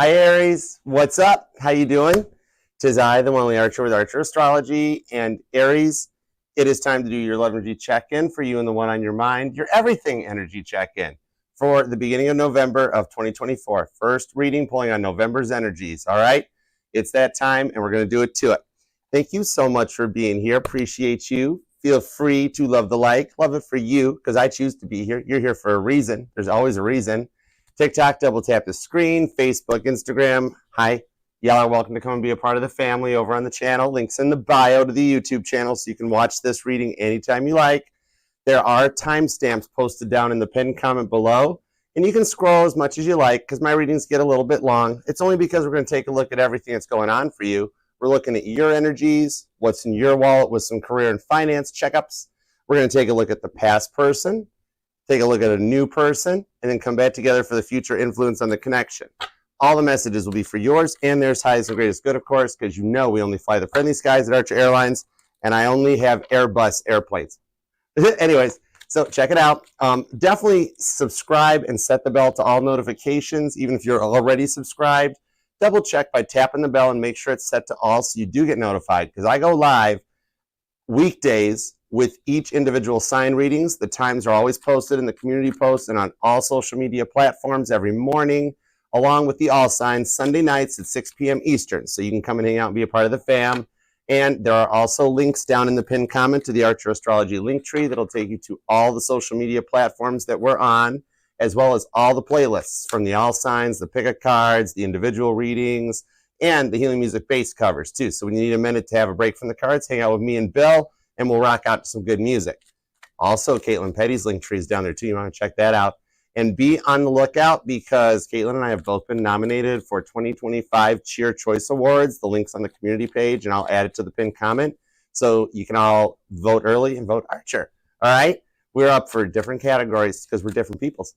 Hi Aries, what's up? How you doing? Tis I, the one only Archer with Archer Astrology, and Aries, it is time to do your love energy check-in for you and the one on your mind, your everything energy check-in for the beginning of November of 2024. First reading pulling on November's energies, all right? It's that time, and we're going to do it to it. Thank you so much for being here. Appreciate you. Feel free to love the like. Love it for you, because I choose to be here. You're here for a reason. There's always a reason. TikTok, double tap the screen, Facebook, Instagram. Hi, y'all are welcome to come and be a part of the family over on the channel. Links in the bio to the YouTube channel so you can watch this reading anytime you like. There are timestamps posted down in the pinned comment below, and you can scroll as much as you like because my readings get a little bit long. It's only because we're going to take a look at everything that's going on for you. We're looking at your energies, what's in your wallet with some career and finance checkups. We're going to take a look at the past person, take a look at a new person, and then come back together for the future influence on the connection. All the messages will be for yours and theirs highest and greatest good, of course, because you know we only fly the friendly skies at Archer Airlines, and I only have Airbus airplanes. Anyways, so check it out. Definitely subscribe and set the bell to all notifications, even if you're already subscribed. Double check by tapping the bell and make sure it's set to all so you do get notified, because I go live weekdays with each individual sign readings. The times are always posted in the community posts and on all social media platforms every morning, along with the all signs Sunday nights at 6 p.m. Eastern. So you can come and hang out and be a part of the fam. And there are also links down in the pinned comment to the Archer Astrology link tree that'll take you to all the social media platforms that we're on, as well as all the playlists from the all signs, the pick-a cards, the individual readings, and the healing music base covers too. So when you need a minute to have a break from the cards, hang out with me and Bill, and we'll rock out to some good music. Also, Caitlin Petty's link tree is down there too. You want to check that out. And be on the lookout because Caitlin and I have both been nominated for 2025 Cheer Choice Awards. The link's on the community page, and I'll add it to the pinned comment. So you can all vote early and vote Archer. All right? We're up for different categories because we're different peoples.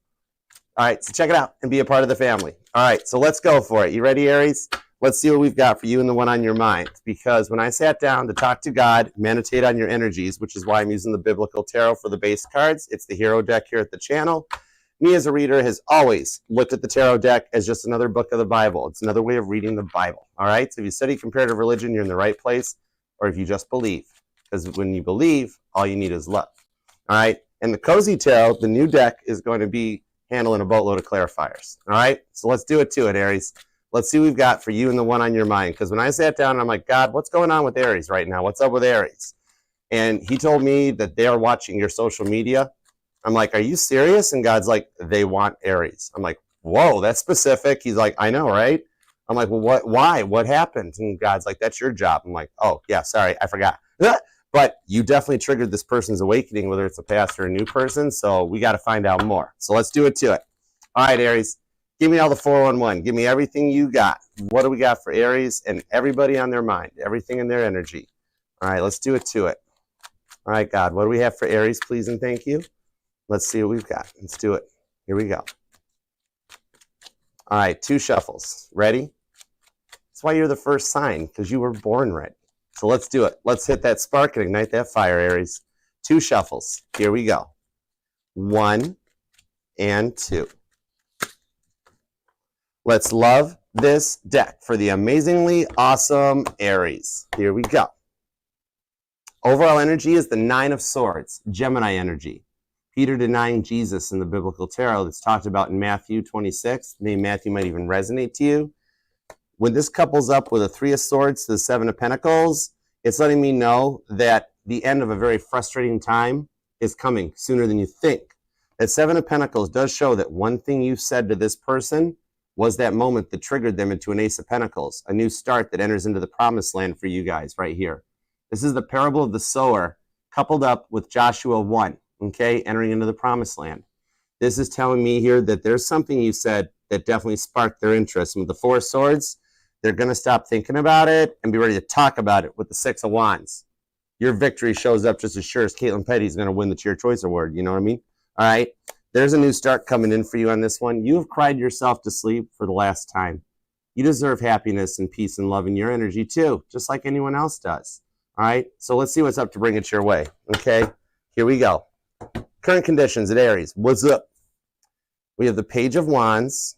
All right, so check it out and be a part of the family. All right, so let's go for it. You ready, Aries? Let's see what we've got for you and the one on your mind. Because when I sat down to talk to God, meditate on your energies, which is why I'm using the Biblical Tarot for the base cards. It's the hero deck here at the channel. Me as a reader has always looked at the tarot deck as just another book of the Bible. It's another way of reading the Bible. All right, so if you study comparative religion, you're in the right place, or if you just believe. Because when you believe, all you need is love. All right, and the Cozy Tarot, the new deck, is going to be handling a boatload of clarifiers. All right, so let's do it to it, Aries. Let's see what we've got for you and the one on your mind. Because when I sat down, I'm like, God, what's going on with Aries right now? What's up with Aries? And he told me that they are watching your social media. I'm like, are you serious? And God's like, they want Aries. I'm like, whoa, that's specific. He's like, I know, right? I'm like, well, what? Why? What happened? And God's like, that's your job. I'm like, oh, yeah, sorry, I forgot. But you definitely triggered this person's awakening, whether it's a past or a new person. So we got to find out more. So let's do it to it. All right, Aries. Give me all the 411. Give me everything you got. What do we got for Aries and everybody on their mind? Everything in their energy. All right, let's do it to it. All right, God, what do we have for Aries, please and thank you? Let's see what we've got. Let's do it. Here we go. All right, 2 shuffles. Ready? That's why you're the first sign, because you were born ready. So let's do it. Let's hit that spark and ignite that fire, Aries. 2 shuffles. Here we go. 1 and 2. Let's love this deck for the amazingly awesome Aries. Here we go. Overall energy is the 9 of Swords, Gemini energy. Peter denying Jesus in the Biblical Tarot that's talked about in Matthew 26. Maybe Matthew might even resonate to you. When this couples up with a 3 of Swords to the 7 of Pentacles, it's letting me know that the end of a very frustrating time is coming sooner than you think. That 7 of Pentacles does show that one thing you said to this person was that moment that triggered them into an Ace of Pentacles, a new start that enters into the promised land for you guys right here. This is the parable of the sower coupled up with Joshua 1, okay, entering into the promised land. This is telling me here that there's something you said that definitely sparked their interest. And with the 4 of Swords, they're going to stop thinking about it and be ready to talk about it with the 6 of Wands. Your victory shows up just as sure as Caitlin Petty's going to win the Cheer Choice Award. You know what I mean? All right. There's a new start coming in for you on this one. You have cried yourself to sleep for the last time. You deserve happiness and peace and love in your energy too, just like anyone else does. All right. So let's see what's up to bring it your way. Okay. Here we go. Current conditions at Aries. What's up? We have the Page of Wands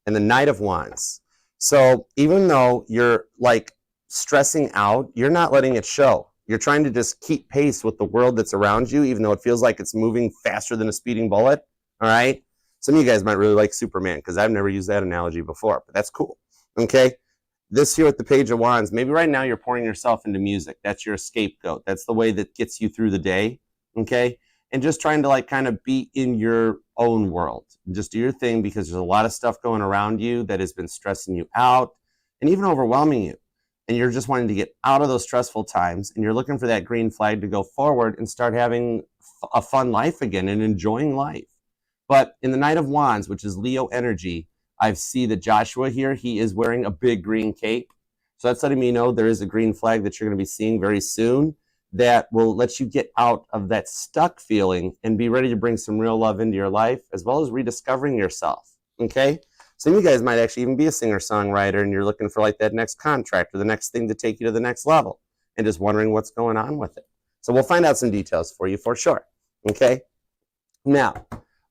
and the Knight of Wands. So even though you're like stressing out, you're not letting it show. You're trying to just keep pace with the world that's around you, even though it feels like it's moving faster than a speeding bullet. All right. Some of you guys might really like Superman because I've never used that analogy before, but that's cool. Okay. This here with the Page of Wands, maybe right now you're pouring yourself into music. That's your scapegoat. That's the way that gets you through the day. Okay. And just trying to like kind of be in your own world. Just do your thing because there's a lot of stuff going around you that has been stressing you out and even overwhelming you. And you're just wanting to get out of those stressful times and you're looking for that green flag to go forward and start having a fun life again and enjoying life. But in the Knight of Wands, which is Leo energy, I see that Joshua here, he is wearing a big green cape. So that's letting me know there is a green flag that you're going to be seeing very soon that will let you get out of that stuck feeling and be ready to bring some real love into your life, as well as rediscovering yourself, okay? Some of you guys might actually even be a singer-songwriter and you're looking for like that next contract or the next thing to take you to the next level and just wondering what's going on with it. So we'll find out some details for you for sure, okay? Now,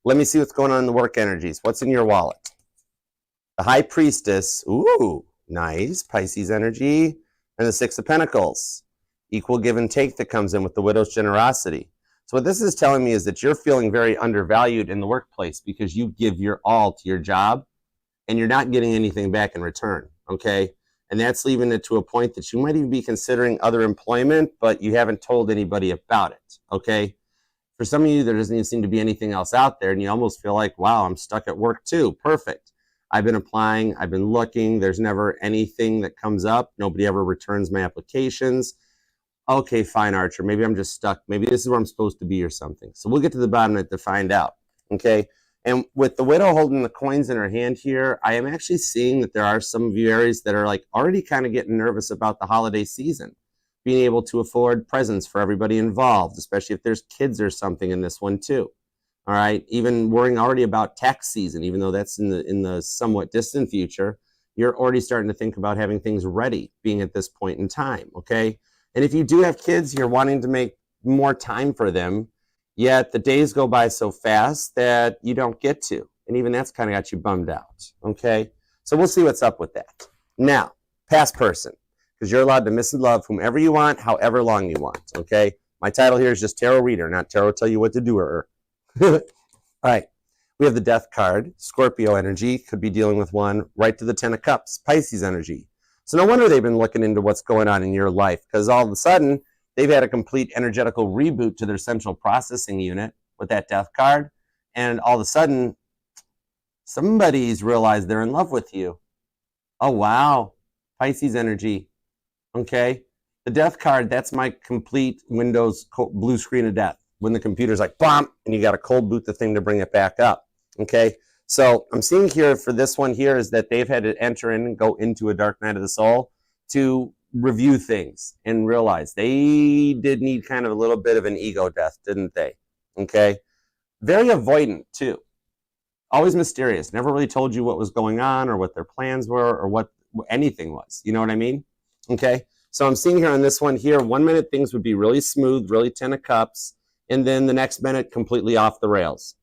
let me see what's going on in the work energies. What's in your wallet? The High Priestess, ooh, nice, Pisces energy, and the Six of Pentacles. Equal give and take that comes in with the widow's generosity. So what this is telling me is that you're feeling very undervalued in the workplace because you give your all to your job and you're not getting anything back in return, okay? And that's leaving it to a point that you might even be considering other employment, but you haven't told anybody about it, okay? For some of you, there doesn't even seem to be anything else out there and you almost feel like, wow, I'm stuck at work too, perfect. I've been applying, I've been looking, there's never anything that comes up, nobody ever returns my applications. Okay, fine, Archer, maybe I'm just stuck. Maybe this is where I'm supposed to be or something. So we'll get to the bottom of it to find out, okay? And with the widow holding the coins in her hand here, I am actually seeing that there are some of you Aries that are like already kind of getting nervous about the holiday season, being able to afford presents for everybody involved, especially if there's kids or something in this one too, all right? Even worrying already about tax season, even though that's in the somewhat distant future, you're already starting to think about having things ready, being at this point in time, okay? And if you do have kids, you're wanting to make more time for them, yet the days go by so fast that you don't get to. And even that's kind of got you bummed out, okay? So we'll see what's up with that. Now, past person, because you're allowed to miss and love whomever you want, however long you want, okay? My title here is just Tarot Reader, not Tarot Tell You What to Do or All right, we have the Death card, Scorpio energy, could be dealing with one, right to the Ten of Cups, Pisces energy. So no wonder they've been looking into what's going on in your life because all of a sudden they've had a complete energetical reboot to their central processing unit with that Death card. And all of a sudden, somebody's realized they're in love with you. Oh, wow. Pisces energy. Okay. The Death card, that's my complete Windows blue screen of death. When the computer's like, bomb, and you got to cold boot the thing to bring it back up. Okay. So I'm seeing here for this one here is that they've had to enter in and go into a dark night of the soul to review things and realize they did need kind of a little bit of an ego death, didn't they? Okay. Very avoidant too. Always mysterious. Never really told you what was going on or what their plans were or what anything was. You know what I mean? Okay. So I'm seeing here on this one here, 1 minute things would be really smooth, really Ten of Cups, and then the next minute completely off the rails.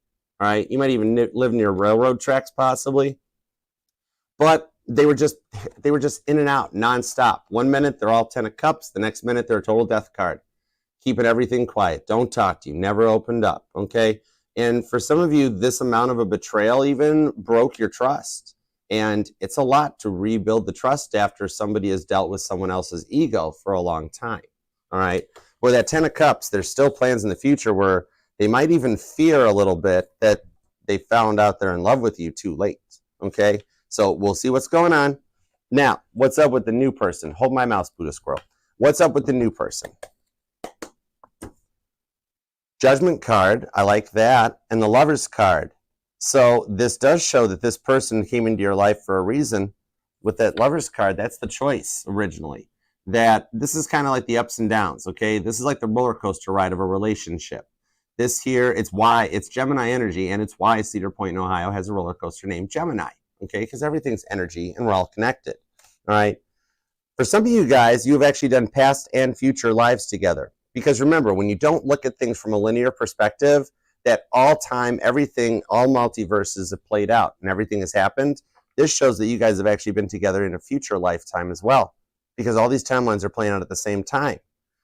All right, you might even live near railroad tracks possibly, but they were just in and out nonstop. 1 minute they're all Ten of Cups, the next minute they're a total Death card, keeping everything quiet. Don't talk to you, never opened up. Okay, and for some of you, this amount of a betrayal even broke your trust, and it's a lot to rebuild the trust after somebody has dealt with someone else's ego for a long time. All right, where that Ten of Cups, there's still plans in the future where they might even fear a little bit that they found out they're in love with you too late, okay? So we'll see what's going on. Now, what's up with the new person? Hold my mouse, Buddha Squirrel. What's up with the new person? Judgment card, I like that, and the Lover's card. So this does show that this person came into your life for a reason. With that Lover's card, that's the choice originally. That this is kind of like the ups and downs, okay? This is like the roller coaster ride of a relationship. This here, it's Gemini energy, and it's why Cedar Point in Ohio has a roller coaster named Gemini, okay? Because everything's energy, and we're all connected, all right? For some of you guys, you have actually done past and future lives together. Because remember, when you don't look at things from a linear perspective, that all time, everything, all multiverses have played out, and everything has happened, this shows that you guys have actually been together in a future lifetime as well, because all these timelines are playing out at the same time.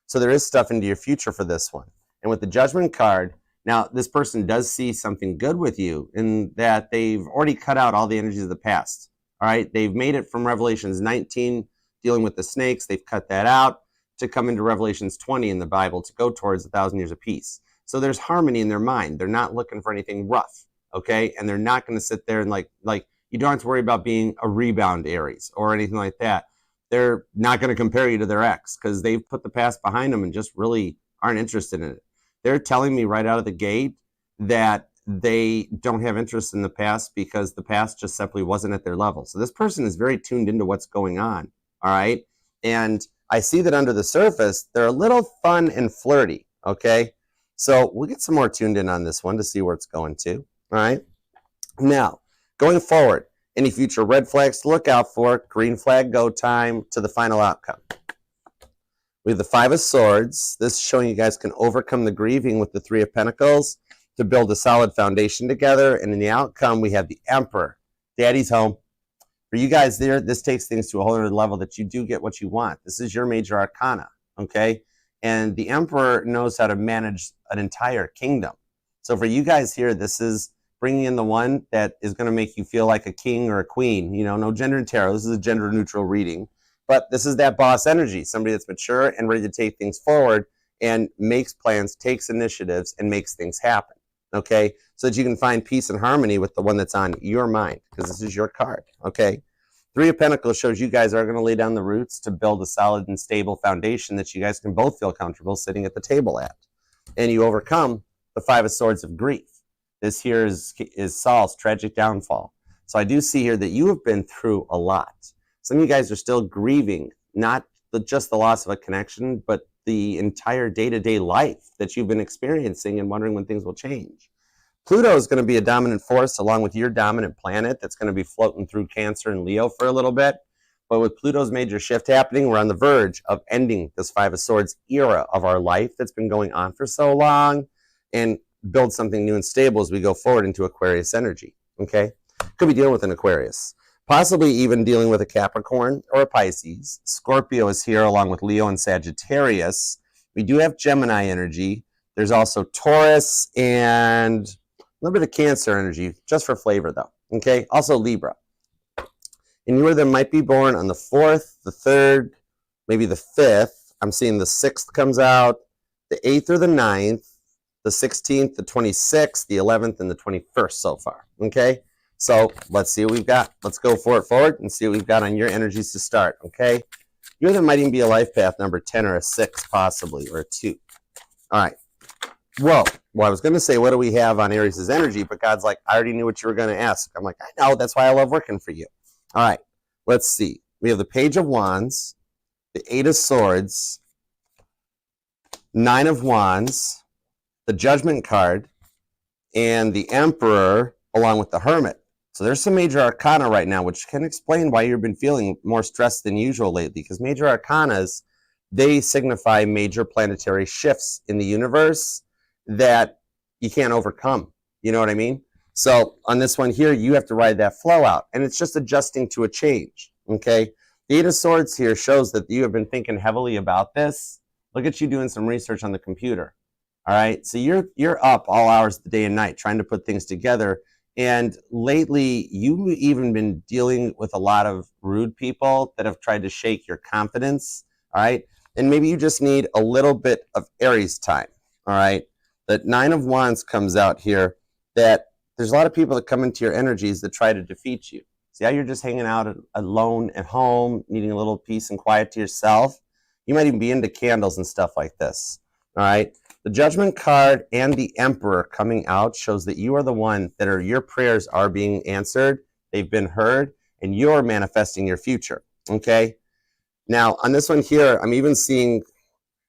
So there is stuff into your future for this one. And with the Judgment card, now this person does see something good with you in that they've already cut out all the energies of the past. All right, they've made it from Revelations 19, dealing with the snakes. They've cut that out to come into Revelations 20 in the Bible to go towards 1,000 years of peace. So there's harmony in their mind. They're not looking for anything rough, okay? And they're not going to sit there and like you don't have to worry about being a rebound Aries or anything like that. They're not going to compare you to their ex because they've put the past behind them and just really aren't interested in it. They're telling me right out of the gate that they don't have interest in the past because the past just simply wasn't at their level. So this person is very tuned into what's going on, all right? And I see that under the surface, they're a little fun and flirty, okay? So we'll get some more tuned in on this one to see where it's going to, all right? Now, going forward, any future red flags to look out for, green flag go time to the final outcome. We have the Five of Swords. This is showing you guys can overcome the grieving with the Three of Pentacles to build a solid foundation together. And in the outcome, we have the Emperor. Daddy's home. For you guys there, this takes things to a whole other level that you do get what you want. This is your major arcana, okay? And the Emperor knows how to manage an entire kingdom. So for you guys here, this is bringing in the one that is going to make you feel like a king or a queen. You know, no gender in tarot. This is a gender neutral reading. But this is that boss energy, somebody that's mature and ready to take things forward and makes plans, takes initiatives, and makes things happen, okay? So that you can find peace and harmony with the one that's on your mind, because this is your card, okay? Three of Pentacles shows you guys are going to lay down the roots to build a solid and stable foundation that you guys can both feel comfortable sitting at the table at. And you overcome the Five of Swords of grief. This here is Saul's tragic downfall. So I do see here that you have been through a lot. Some of you guys are still grieving, not just the loss of a connection, but the entire day-to-day life that you've been experiencing and wondering when things will change. Pluto is going to be a dominant force along with your dominant planet that's going to be floating through Cancer and Leo for a little bit. But with Pluto's major shift happening, we're on the verge of ending this Five of Swords era of our life that's been going on for so long and build something new and stable as we go forward into Aquarius energy, okay? Could be dealing with an Aquarius. Possibly even dealing with a Capricorn or a Pisces. Scorpio is here along with Leo and Sagittarius. We do have Gemini energy. There's also Taurus and a little bit of Cancer energy, just for flavor though, okay? Also Libra. And you or them might be born on the 4th, the 3rd, maybe the 5th. I'm seeing the 6th comes out, the 8th or the 9th, the 16th, the 26th, the 11th, and the 21st so far, okay? So let's see what we've got. Let's go for it forward and see what we've got on your energies to start, okay? Your there might even be a life path number 10 or a 6 possibly, or a 2. All right. Whoa. Well, I was going to say, what do we have on Aries' energy? But God's like, I already knew what you were going to ask. I'm like, I know. That's why I love working for you. All right. Let's see. We have the Page of Wands, the 8 of Swords, 9 of Wands, the Judgment card, and the Emperor along with the Hermit. So there's some major arcana right now, which can explain why you've been feeling more stressed than usual lately, because major arcanas, they signify major planetary shifts in the universe that you can't overcome. You know what I mean? So on this one here, you have to ride that flow out, and it's just adjusting to a change, okay? The 8 of Swords here shows that you have been thinking heavily about this. Look at you doing some research on the computer, all right? So you're up all hours of the day and night trying to put things together. And lately, you've even been dealing with a lot of rude people that have tried to shake your confidence, all right? And maybe you just need a little bit of Aries time, all right? The 9 of Wands comes out here that there's a lot of people that come into your energies that try to defeat you. See how you're just hanging out alone at home, needing a little peace and quiet to yourself? You might even be into candles and stuff like this, all right? The Judgment card and the Emperor coming out shows that you are the one that your prayers are being answered, they've been heard, and you're manifesting your future, okay? Now, on this one here, I'm even seeing,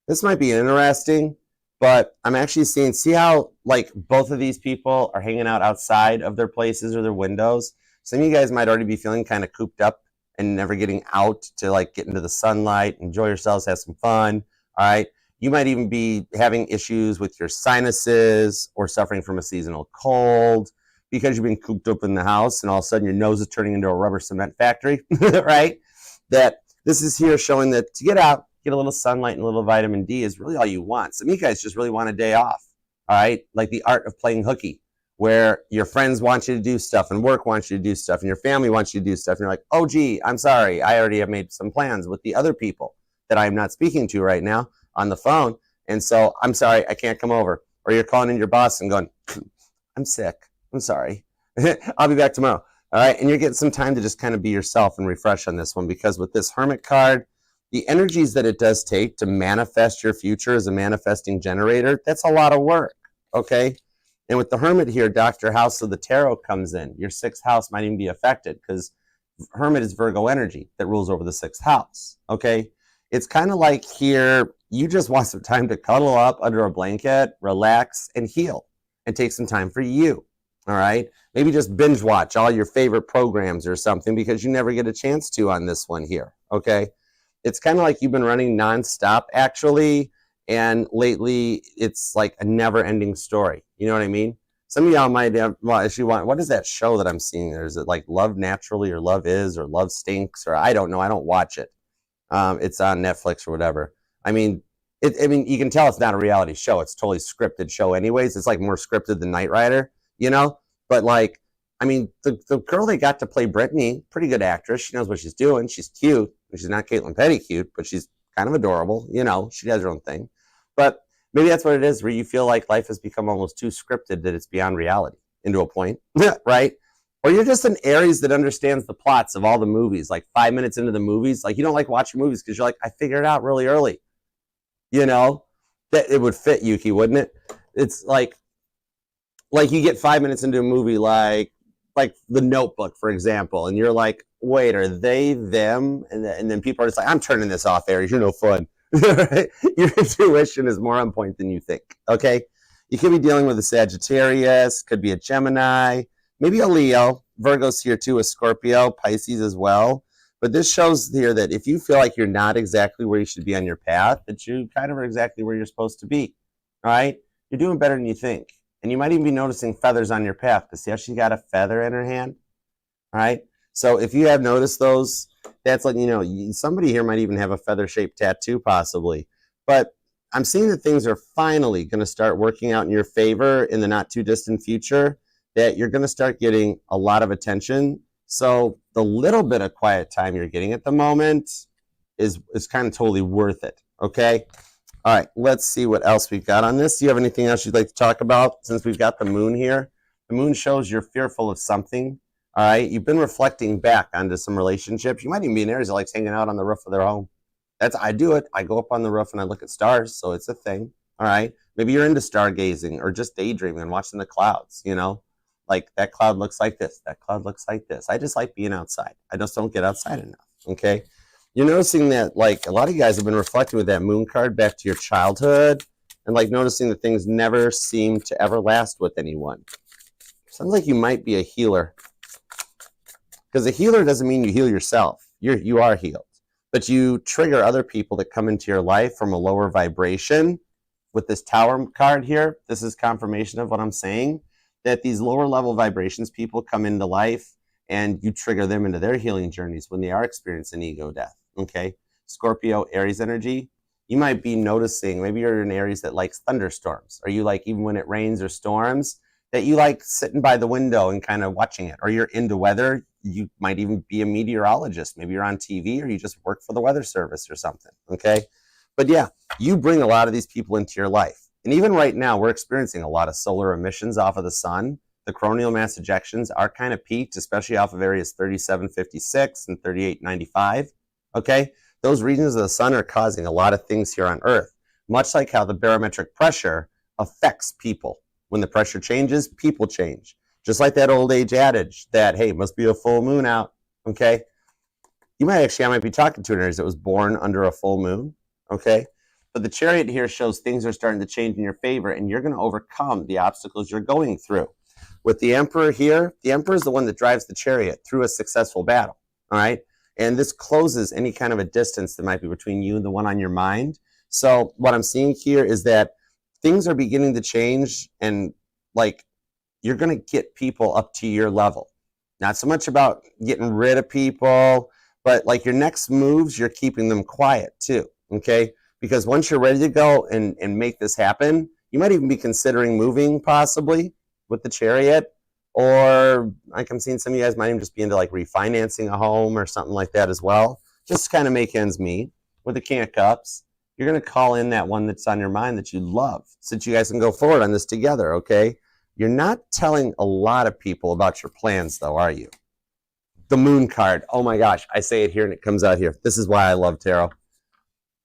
this might be interesting, but I'm actually seeing, see how like both of these people are hanging out outside of their places or their windows? Some of you guys might already be feeling kind of cooped up and never getting out to like get into the sunlight, enjoy yourselves, have some fun, all right? You might even be having issues with your sinuses or suffering from a seasonal cold. because you've been cooped up in the house and all of a sudden your nose is turning into a rubber cement factory, right? That this is here showing that to get out, get a little sunlight and a little vitamin D is really all you want. Some of you guys just really want a day off, all right? Like the art of playing hooky, where your friends want you to do stuff and work wants you to do stuff and your family wants you to do stuff. And you're like, oh, gee, I'm sorry. I already have made some plans with the other people that I'm not speaking to right now on the phone. And so I'm sorry, I can't come over. Or you're calling in your boss and going, I'm sick. I'm sorry. I'll be back tomorrow. All right. And you're getting some time to just kind of be yourself and refresh on this one, because with this Hermit card, the energies that it does take to manifest your future as a manifesting generator, that's a lot of work. Okay. And with the Hermit here, Dr. House of the Tarot comes in. Your sixth house might even be affected because Hermit is Virgo energy that rules over the sixth house. Okay. It's kind of like here, you just want some time to cuddle up under a blanket, relax, and heal, and take some time for you. All right. Maybe just binge watch all your favorite programs or something, because you never get a chance to on this one here. Okay. It's kind of like you've been running nonstop, actually. And lately, it's like a never-ending story. You know what I mean? Some of y'all might have, well, if you want, what is that show that I'm seeing? Is it like Love Naturally or Love Is or Love Stinks? Or I don't know. I don't watch it. It's on Netflix or whatever. I mean, you can tell it's not a reality show. It's a totally scripted show anyways. It's like more scripted than Knight Rider, you know? But like, I mean, the girl they got to play Brittany, pretty good actress. She knows what she's doing. She's cute. She's not Caitlin Petty cute, but she's kind of adorable. You know, she does her own thing. But maybe that's what it is, where you feel like life has become almost too scripted that it's beyond reality into a point, right? Or you're just an Aries that understands the plots of all the movies, like 5 minutes into the movies. Like, you don't like watching movies because you're like, I figured it out really early. You know, that it would fit, Yuki, wouldn't it? It's like you get 5 minutes into a movie, like The Notebook, for example, and you're like, wait, are they them? And then people are just like, I'm turning this off, Aries. You're no fun. Your intuition is more on point than you think. Okay, you could be dealing with a Sagittarius, could be a Gemini, maybe a Leo. Virgo's here too, a Scorpio, Pisces as well. But this shows here that if you feel like you're not exactly where you should be on your path, that you kind of are exactly where you're supposed to be. All right, you're doing better than you think, and you might even be noticing feathers on your path. Because see how she got a feather in her hand. All right. So if you have noticed those, that's like, you know, somebody here might even have a feather-shaped tattoo possibly. But I'm seeing that things are finally going to start working out in your favor in the not-too-distant future, that you're going to start getting a lot of attention. So the little bit of quiet time you're getting at the moment is kind of totally worth it, okay? All right, let's see what else we've got on this. Do you have anything else you'd like to talk about since we've got the moon here? The moon shows you're fearful of something. All right, you've been reflecting back onto some relationships. You might even be in Aries that likes hanging out on the roof of their home. I do it. I go up on the roof and I look at stars, so it's a thing. All right, maybe you're into stargazing or just daydreaming and watching the clouds. You know, like that cloud looks like this. That cloud looks like this. I just like being outside. I just don't get outside enough. Okay, you're noticing that like a lot of you guys have been reflecting with that moon card back to your childhood, and like noticing that things never seem to ever last with anyone. Sounds like you might be a healer. Because a healer doesn't mean you heal yourself. You are healed. But you trigger other people that come into your life from a lower vibration. With this Tower card here, this is confirmation of what I'm saying, that these lower level vibrations people come into life and you trigger them into their healing journeys when they are experiencing ego death. Okay? Scorpio, Aries energy. You might be noticing, maybe you're an Aries that likes thunderstorms. Or you like, even when it rains or storms, that you like sitting by the window and kind of watching it. Or you're into weather. You might even be a meteorologist. Maybe you're on TV or you just work for the weather service or something, okay? But yeah, you bring a lot of these people into your life. And even right now, we're experiencing a lot of solar emissions off of the sun. The coronal mass ejections are kind of peaked, especially off of areas 3756 and 3895, okay? Those regions of the sun are causing a lot of things here on Earth, much like how the barometric pressure affects people. When the pressure changes, people change. Just like that old age adage that, hey, it must be a full moon out, okay? I might be talking to an Aries that was born under a full moon, okay? But the Chariot here shows things are starting to change in your favor, and you're going to overcome the obstacles you're going through. With the Emperor here, the Emperor is the one that drives the Chariot through a successful battle, all right? And this closes any kind of a distance that might be between you and the one on your mind. So what I'm seeing here is that things are beginning to change, and like, you're going to get people up to your level. Not so much about getting rid of people, but like your next moves, you're keeping them quiet too, okay? Because once you're ready to go and make this happen, you might even be considering moving possibly with the Chariot, or like I'm seeing some of you guys might even just be into like refinancing a home or something like that as well. Just kind of make ends meet. With the King of Cups, you're going to call in that one that's on your mind that you love so that you guys can go forward on this together, okay? You're not telling a lot of people about your plans though, are you? The Moon card. Oh my gosh, I say it here and it comes out here. This is why I love tarot.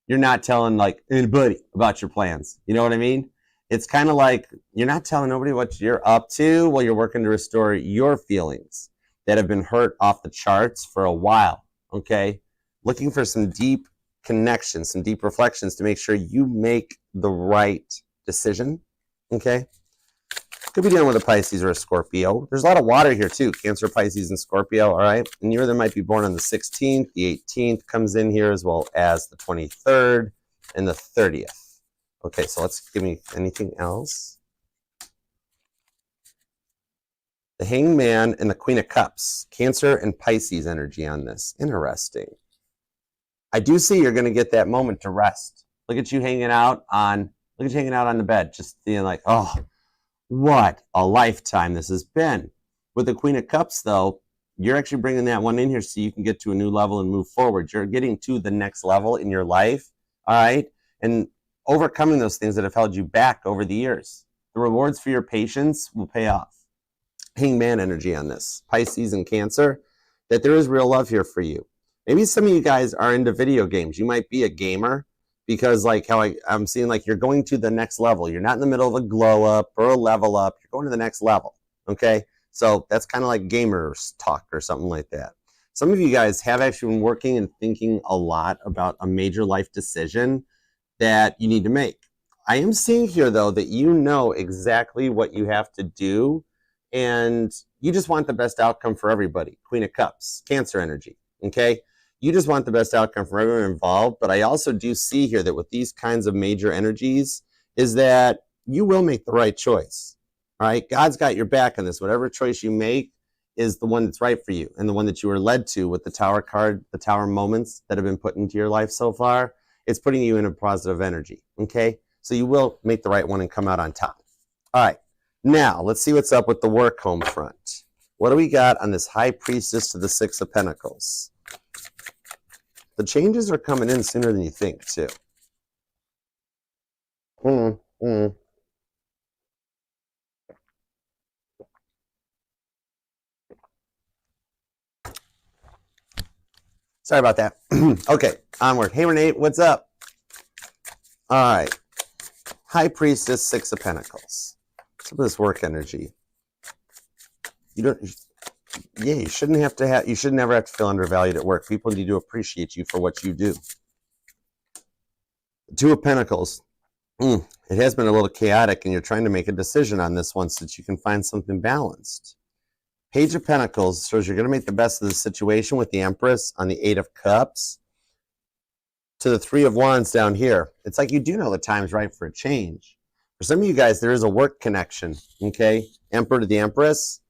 You're not telling like anybody about your plans. You know what I mean? It's kind of like you're not telling nobody what you're up to while you're working to restore your feelings that have been hurt off the charts for a while, okay? Looking for some deep connections, some deep reflections to make sure you make the right decision, okay? Could be dealing with a Pisces or a Scorpio. There's a lot of water here too, Cancer, Pisces, and Scorpio, all right? And you either might be born on the 16th, the 18th comes in here, as well as the 23rd and the 30th. Okay, so let's give me anything else. The Hanged Man and the Queen of Cups. Cancer and Pisces energy on this. Interesting. I do see you're going to get that moment to rest. Look at you hanging out on the bed, just being like, oh, what a lifetime this has been. With the Queen of Cups, though, you're actually bringing that one in here so you can get to a new level and move forward. You're getting to the next level in your life, all right? And overcoming those things that have held you back over the years. The rewards for your patience will pay off. Hanged Man energy on this. Pisces and Cancer, that there is real love here for you. Maybe some of you guys are into video games. You might be a gamer because like how I'm seeing like you're going to the next level. You're not in the middle of a glow up or a level up. You're going to the next level, okay? So that's kind of like gamers talk or something like that. Some of you guys have actually been working and thinking a lot about a major life decision that you need to make. I am seeing here, though, that you know exactly what you have to do, and you just want the best outcome for everybody. Queen of Cups, Cancer energy, okay? You just want the best outcome for everyone involved, but I also do see here that with these kinds of major energies is that you will make the right choice, all right? God's got your back on this. Whatever choice you make is the one that's right for you and the one that you were led to with the Tower card, the Tower moments that have been put into your life so far. It's putting you in a positive energy, okay? So you will make the right one and come out on top. All right, now let's see what's up with the work home front. What do we got on this High Priestess to the Six of Pentacles? The changes are coming in sooner than you think, too. Sorry about that. Okay, onward. Hey, Renee, what's up? All right. High Priestess, Six of Pentacles. Some of this work energy. You should never have to feel undervalued at work. People need to appreciate you for what you do. Two of Pentacles. It has been a little chaotic, and you're trying to make a decision on this one so that you can find something balanced. Page of Pentacles shows you're going to make the best of the situation with the Empress on the Eight of Cups. To the Three of Wands down here. It's like you do know the time's right for a change. For some of you guys, there is a work connection, okay? Emperor to the Empress,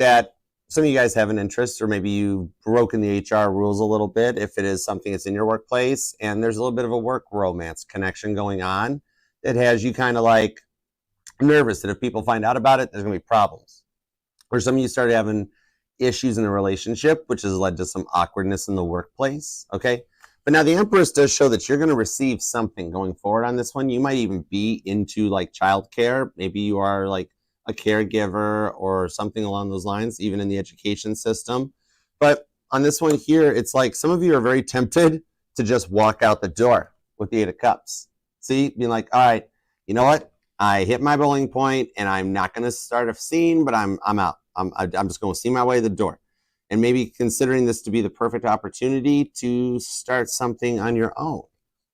that some of you guys have an interest, or maybe you've broken the HR rules a little bit if it is something that's in your workplace, and there's a little bit of a work romance connection going on that has you kind of like nervous that if people find out about it, there's going to be problems. Or some of you started having issues in a relationship, which has led to some awkwardness in the workplace, okay? But now the Empress does show that you're going to receive something going forward on this one. You might even be into like childcare. Maybe you are like a caregiver or something along those lines, even in the education system. But on this one here, it's like some of you are very tempted to just walk out the door with the Eight of Cups. See, being like, all right, you know what? I hit my bowling point and I'm not going to start a scene, but I'm out. I'm just going to see my way to the door. And maybe considering this to be the perfect opportunity to start something on your own,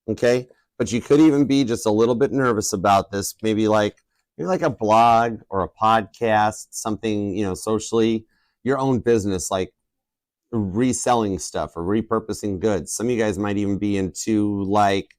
okay? But you could even be just a little bit nervous about this, maybe like a blog or a podcast, something, socially, your own business, like reselling stuff or repurposing goods. Some of you guys might even be into like,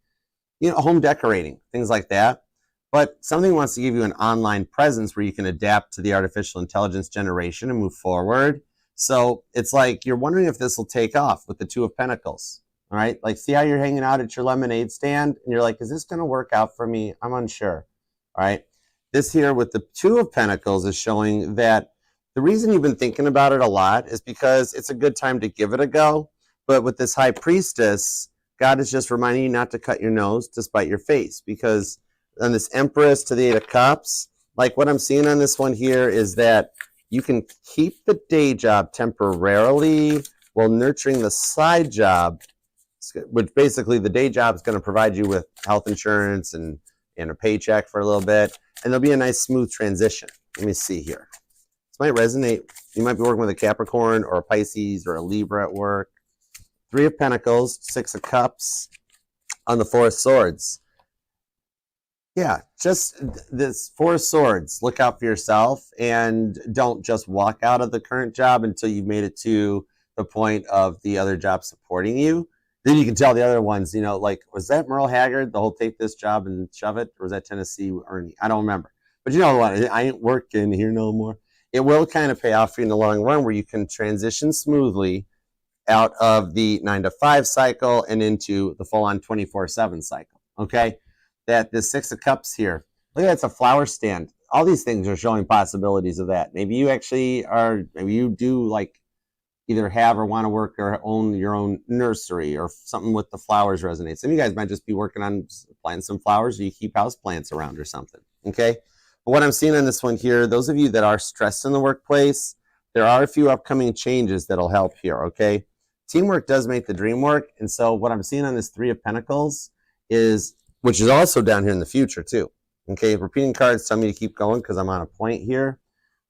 home decorating, things like that. But something wants to give you an online presence where you can adapt to the artificial intelligence generation and move forward. So it's like you're wondering if this will take off with the Two of Pentacles. All right. Like, see how you're hanging out at your lemonade stand and you're like, is this going to work out for me? I'm unsure. All right. This here with the Two of Pentacles is showing that the reason you've been thinking about it a lot is because it's a good time to give it a go. But with this High Priestess, God is just reminding you not to cut your nose to spite your face, because on this Empress to the Eight of Cups, like what I'm seeing on this one here is that you can keep the day job temporarily while nurturing the side job, which basically the day job is going to provide you with health insurance and a paycheck for a little bit, and there'll be a nice smooth transition. Let me see here. This might resonate. You might be working with a Capricorn or a Pisces or a Libra at work. Three of Pentacles, Six of Cups on the Four of Swords. Yeah, just this Four of Swords. Look out for yourself and don't just walk out of the current job until you've made it to the point of the other job supporting you. Then you can tell the other ones, you know, like, was that Merle Haggard, the whole take this job and shove it? Or was that Tennessee Ernie? I don't remember. But you know what? I ain't working here no more. It will kind of pay off for you in the long run, where you can transition smoothly out of the 9 to 5 cycle and into the full-on 24/7 cycle, okay? That the Six of Cups here, look at that, it's a flower stand. All these things are showing possibilities of that. Maybe you actually are, maybe you do like either have or want to work or own your own nursery or something with the flowers resonates. Some of you guys might just be working on planting some flowers, or you keep house plants around or something, okay? But what I'm seeing on this one here, those of you that are stressed in the workplace, there are a few upcoming changes that'll help here, okay? Teamwork does make the dream work. And so what I'm seeing on this Three of Pentacles is, which is also down here in the future too. Okay, repeating cards tell me to keep going because I'm on a point here.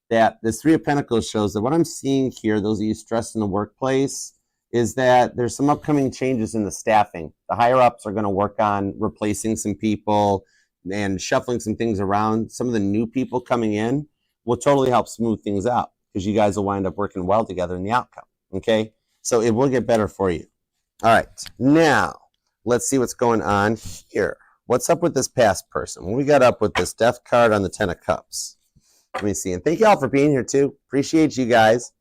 That this Three of Pentacles shows that what I'm seeing here, those of you stressed in the workplace, is that there's some upcoming changes in the staffing. The higher ups are going to work on replacing some people and shuffling some things around. Some of the new people coming in will totally help smooth things out, because you guys will wind up working well together in the outcome. Okay, so it will get better for you. All right, now let's see what's going on here. What's up with this past person? What we got up with this Death card on the 10 of Cups? Let me see. And thank you all for being here too. Appreciate you guys.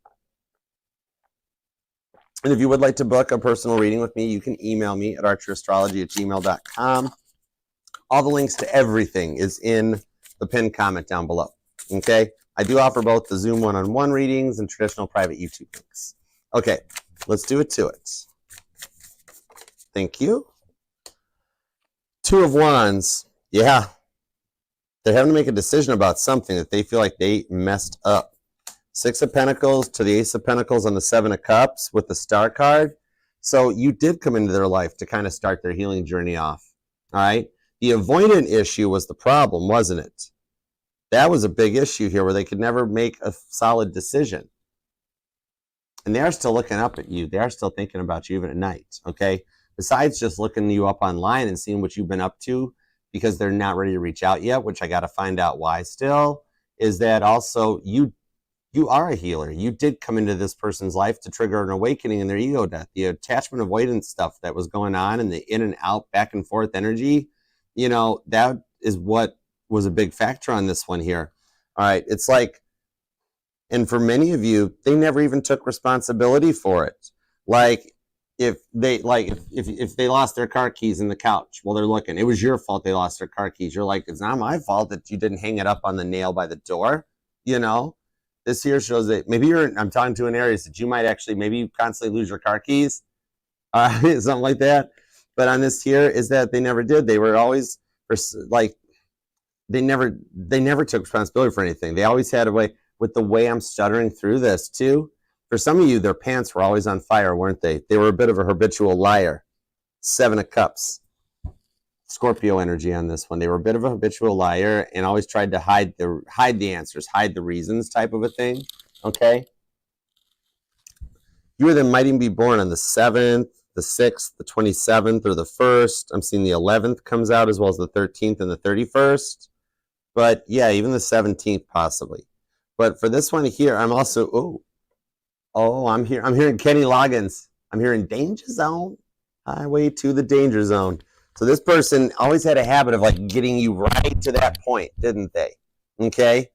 And if you would like to book a personal reading with me, you can email me at archerastrology@gmail.com. All the links to everything is in the pinned comment down below. Okay? I do offer both the Zoom one-on-one readings and traditional private YouTube links. Okay, let's do it to it. Thank you. Two of Wands. Yeah. They're having to make a decision about something that they feel like they messed up. Six of Pentacles to the Ace of Pentacles on the Seven of Cups with the Star card. So you did come into their life to kind of start their healing journey off. All right. The avoidant issue was the problem, wasn't it? That was a big issue here, where they could never make a solid decision. And they are still looking up at you. They are still thinking about you even at night. Okay. Besides just looking you up online and seeing what you've been up to, because they're not ready to reach out yet, which I got to find out why still, is that also you are a healer. You did come into this person's life to trigger an awakening in their ego death. The attachment avoidance stuff that was going on and the in and out, back and forth energy, you know, that is what was a big factor on this one here. All right. It's like, and for many of you, they never even took responsibility for it. Like, if they lost their car keys in the couch while they're looking, it was your fault they lost their car keys. You're like, it's not my fault that you didn't hang it up on the nail by the door. You know, this here shows that maybe I'm talking to an Aries that you might actually, maybe you constantly lose your car keys, something like that. But on this here is that they never did. They were always like, they never took responsibility for anything. They always had a way. With the way I'm stuttering through this too, for some of you, their pants were always on fire, weren't they? They were a bit of a habitual liar. Seven of Cups. Scorpio energy on this one. They were a bit of a habitual liar and always tried to hide the answers, hide the reasons type of a thing. Okay? You were then might even be born on the 7th, the 6th, the 27th, or the 1st. I'm seeing the 11th comes out, as well as the 13th and the 31st. But yeah, even the 17th possibly. But for this one here, I'm also, I'm hearing Kenny Loggins. I'm hearing Danger Zone. Highway to the Danger Zone. So this person always had a habit of like getting you right to that point, didn't they? Okay.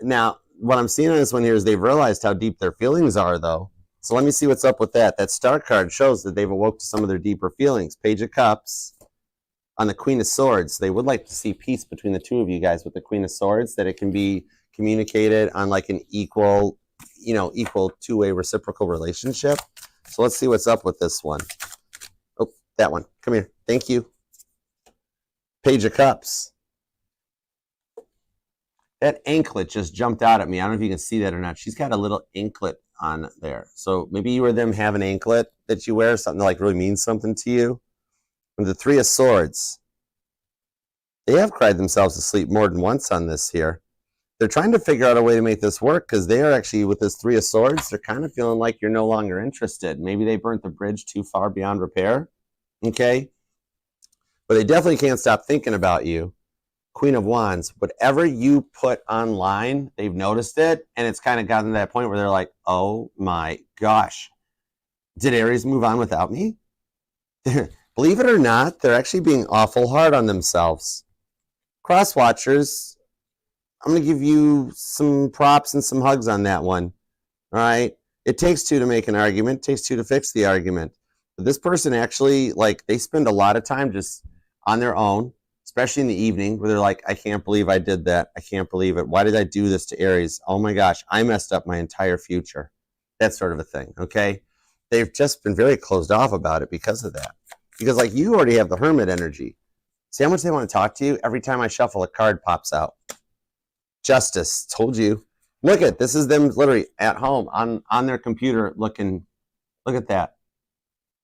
Now, what I'm seeing on this one here is they've realized how deep their feelings are, though. So let me see what's up with that. That star card shows that they've awoke to some of their deeper feelings. Page of Cups on the Queen of Swords. They would like to see peace between the two of you guys with the Queen of Swords, that it can be communicated on like an equal, equal two-way reciprocal relationship. So let's see what's up with this one. Oh, that one. Come here. Thank you. Page of Cups. That anklet just jumped out at me. I don't know if you can see that or not. She's got a little anklet on there. So maybe you or them have an anklet that you wear, something that like really means something to you. And the Three of Swords. They have cried themselves to sleep more than once on this here. They're trying to figure out a way to make this work because they are actually, with this Three of Swords, they're kind of feeling like you're no longer interested. Maybe they burnt the bridge too far beyond repair. Okay? But they definitely can't stop thinking about you. Queen of Wands, whatever you put online, they've noticed it, and it's kind of gotten to that point where they're like, oh my gosh, did Aries move on without me? Believe it or not, they're actually being awful hard on themselves. Cross watchers, I'm going to give you some props and some hugs on that one. All right? It takes two to make an argument. It takes two to fix the argument. But this person actually, like, they spend a lot of time just on their own, especially in the evening, where they're like, I can't believe I did that. I can't believe it. Why did I do this to Aries? Oh my gosh, I messed up my entire future. That sort of a thing, okay? They've just been very closed off about it because of that. Because like you already have the hermit energy. See how much they want to talk to you? Every time I shuffle, a card pops out. Justice, told you. Look at, this is them literally at home on their computer looking, look at that.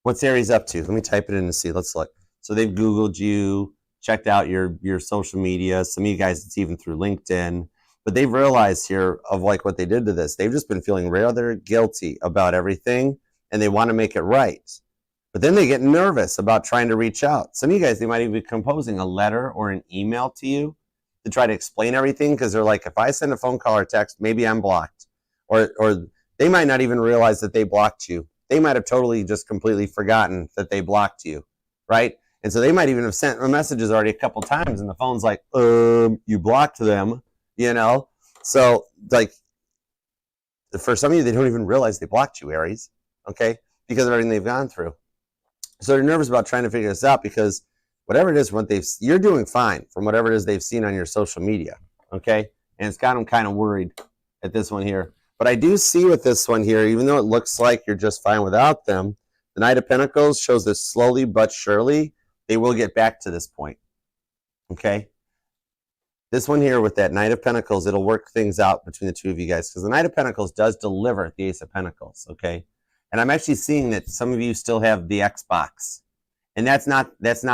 What's Aries up to? Let me type it in and see, let's look. So they've Googled you, checked out your social media. Some of you guys, it's even through LinkedIn. But they've realized here of like what they did to this. They've just been feeling rather guilty about everything, and they want to make it right. But then they get nervous about trying to reach out. Some of you guys, they might even be composing a letter or an email to you to try to explain everything, because they're like, if I send a phone call or text, maybe I'm blocked. Or they might not even realize that they blocked you. They might have totally just completely forgotten that they blocked you, right? And so they might even have sent messages already a couple times, and the phone's like, you blocked them, So, like, for some of you, they don't even realize they blocked you, Aries, okay? Because of everything they've gone through. So they're nervous about trying to figure this out because whatever it is, you're doing fine from whatever it is they've seen on your social media, okay? And it's got them kind of worried at this one here. But I do see with this one here, even though it looks like you're just fine without them, the Knight of Pentacles shows that slowly but surely, they will get back to this point, okay? This one here with that Knight of Pentacles, it'll work things out between the two of you guys, because the Knight of Pentacles does deliver the Ace of Pentacles, okay? And I'm actually seeing that some of you still have the Xbox. And that's not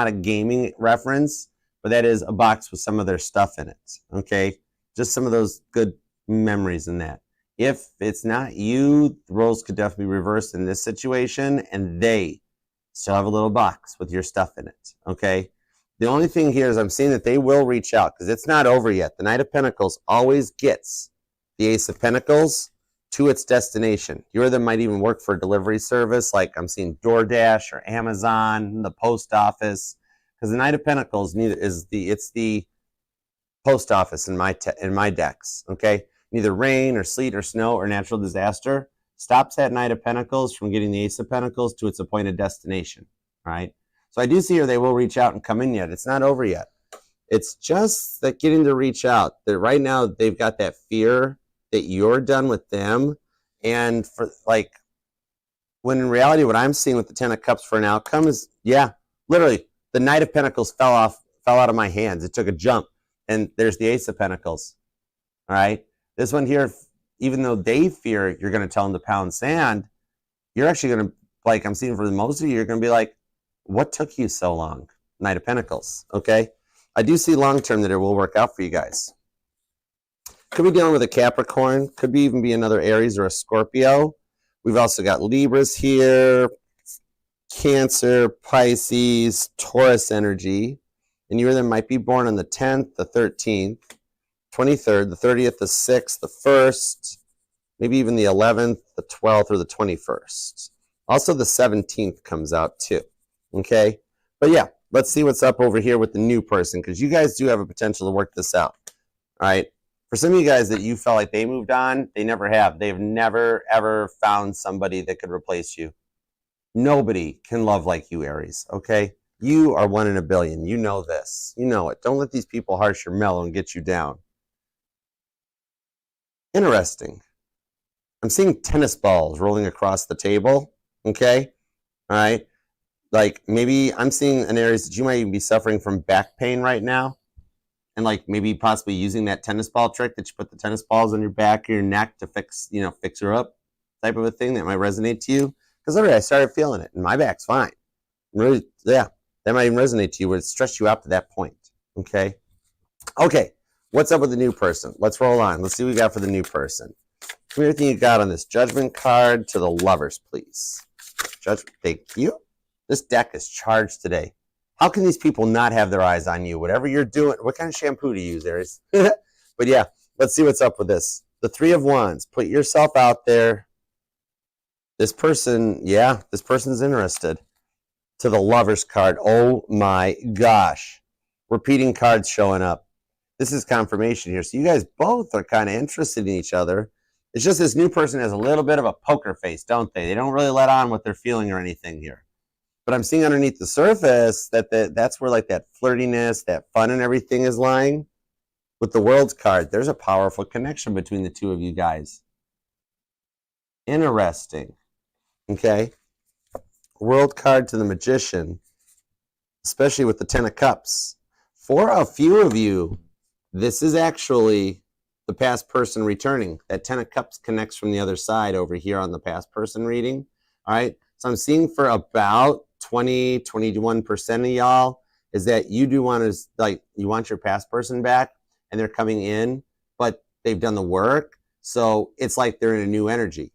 a gaming reference, but that is a box with some of their stuff in it, okay? Just some of those good memories in that. If it's not you, the roles could definitely be reversed in this situation, and they still have a little box with your stuff in it, okay? The only thing here is I'm seeing that they will reach out, because it's not over yet. The Knight of Pentacles always gets the Ace of Pentacles to its destination. You or them might even work for a delivery service, like I'm seeing DoorDash or Amazon, the post office, because the Knight of Pentacles it's the post office in my decks, okay? Neither rain or sleet or snow or natural disaster stops that Knight of Pentacles from getting the Ace of Pentacles to its appointed destination, all right? So I do see here they will reach out and come in yet. It's not over yet. It's just that getting to reach out, that right now they've got that fear that you're done with them. And for like, when in reality, what I'm seeing with the Ten of Cups for an outcome is, yeah, literally, the Knight of Pentacles fell out of my hands. It took a jump, and there's the Ace of Pentacles, all right? This one here, even though they fear you're going to tell them to pound sand, you're actually going to, like I'm seeing for most of you, you're going to be like, what took you so long? Knight of Pentacles, okay? I do see long-term that it will work out for you guys. Could be dealing with a Capricorn. Could be even be another Aries or a Scorpio. We've also got Libras here, Cancer, Pisces, Taurus energy. And you or them might be born on the 10th, the 13th, 23rd, the 30th, the 6th, the 1st, maybe even the 11th, the 12th, or the 21st. Also, the 17th comes out too, okay? But yeah, let's see what's up over here with the new person, because you guys do have a potential to work this out. All right. For some of you guys that you felt like they moved on, they never have. They've never, ever found somebody that could replace you. Nobody can love like you, Aries, okay? You are 1 in a billion. You know this. You know it. Don't let these people harsh your mellow and get you down. Interesting. I'm seeing tennis balls rolling across the table, okay? All right? Like, maybe I'm seeing an Aries that you might even be suffering from back pain right now. And like maybe possibly using that tennis ball trick that you put the tennis balls on your back or your neck to fix her up type of a thing that might resonate to you. Because literally I started feeling it and my back's fine. Really, yeah, that might even resonate to you where it stressed you out to that point. Okay. Okay. What's up with the new person? Let's roll on. Let's see what we got for the new person. Give me everything you got on this Judgment card to the Lovers, please. Judgment, thank you. This deck is charged today. How can these people not have their eyes on you? Whatever you're doing, what kind of shampoo do you use, Aries? But yeah, let's see what's up with this. The Three of Wands. Put yourself out there. This person, yeah, this person's interested. To the Lovers card. Oh my gosh. Repeating cards showing up. This is confirmation here. So you guys both are kind of interested in each other. It's just this new person has a little bit of a poker face, don't they? They don't really let on what they're feeling or anything here. But I'm seeing underneath the surface that's where like that flirtiness, that fun and everything is lying. With the World's card, there's a powerful connection between the two of you guys. Interesting. Okay. World card to the Magician, especially with the Ten of Cups. For a few of you, this is actually the past person returning. That Ten of Cups connects from the other side over here on the past person reading. All right. So I'm seeing for about 21% of y'all is that you do want to, like, you want your past person back and they're coming in, but they've done the work. So it's like they're in a new energy.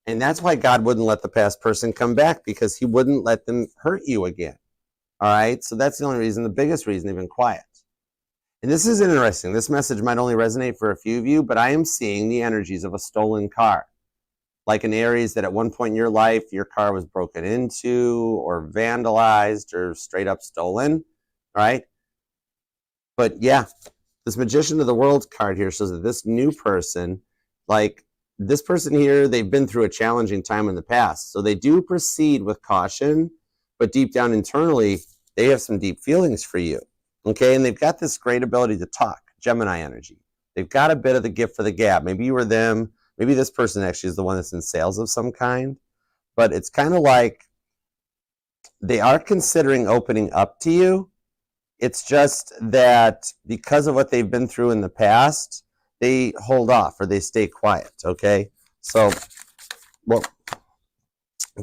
And that's why God wouldn't let the past person come back, because he wouldn't let them hurt you again. All right. So that's the only reason, the biggest reason they've been quiet. And this is interesting. This message might only resonate for a few of you, but I am seeing the energies of a stolen car. Like an Aries that at one point in your life, your car was broken into or vandalized or straight up stolen, right? But yeah, this Magician of the World card here shows that this new person, like this person here, they've been through a challenging time in the past. So they do proceed with caution, but deep down internally, they have some deep feelings for you, okay? And they've got this great ability to talk, Gemini energy. They've got a bit of the gift for the gab. Maybe you were them. Maybe this person actually is the one that's in sales of some kind, but it's kind of like they are considering opening up to you. It's just that because of what they've been through in the past, they hold off or they stay quiet, okay? So, well,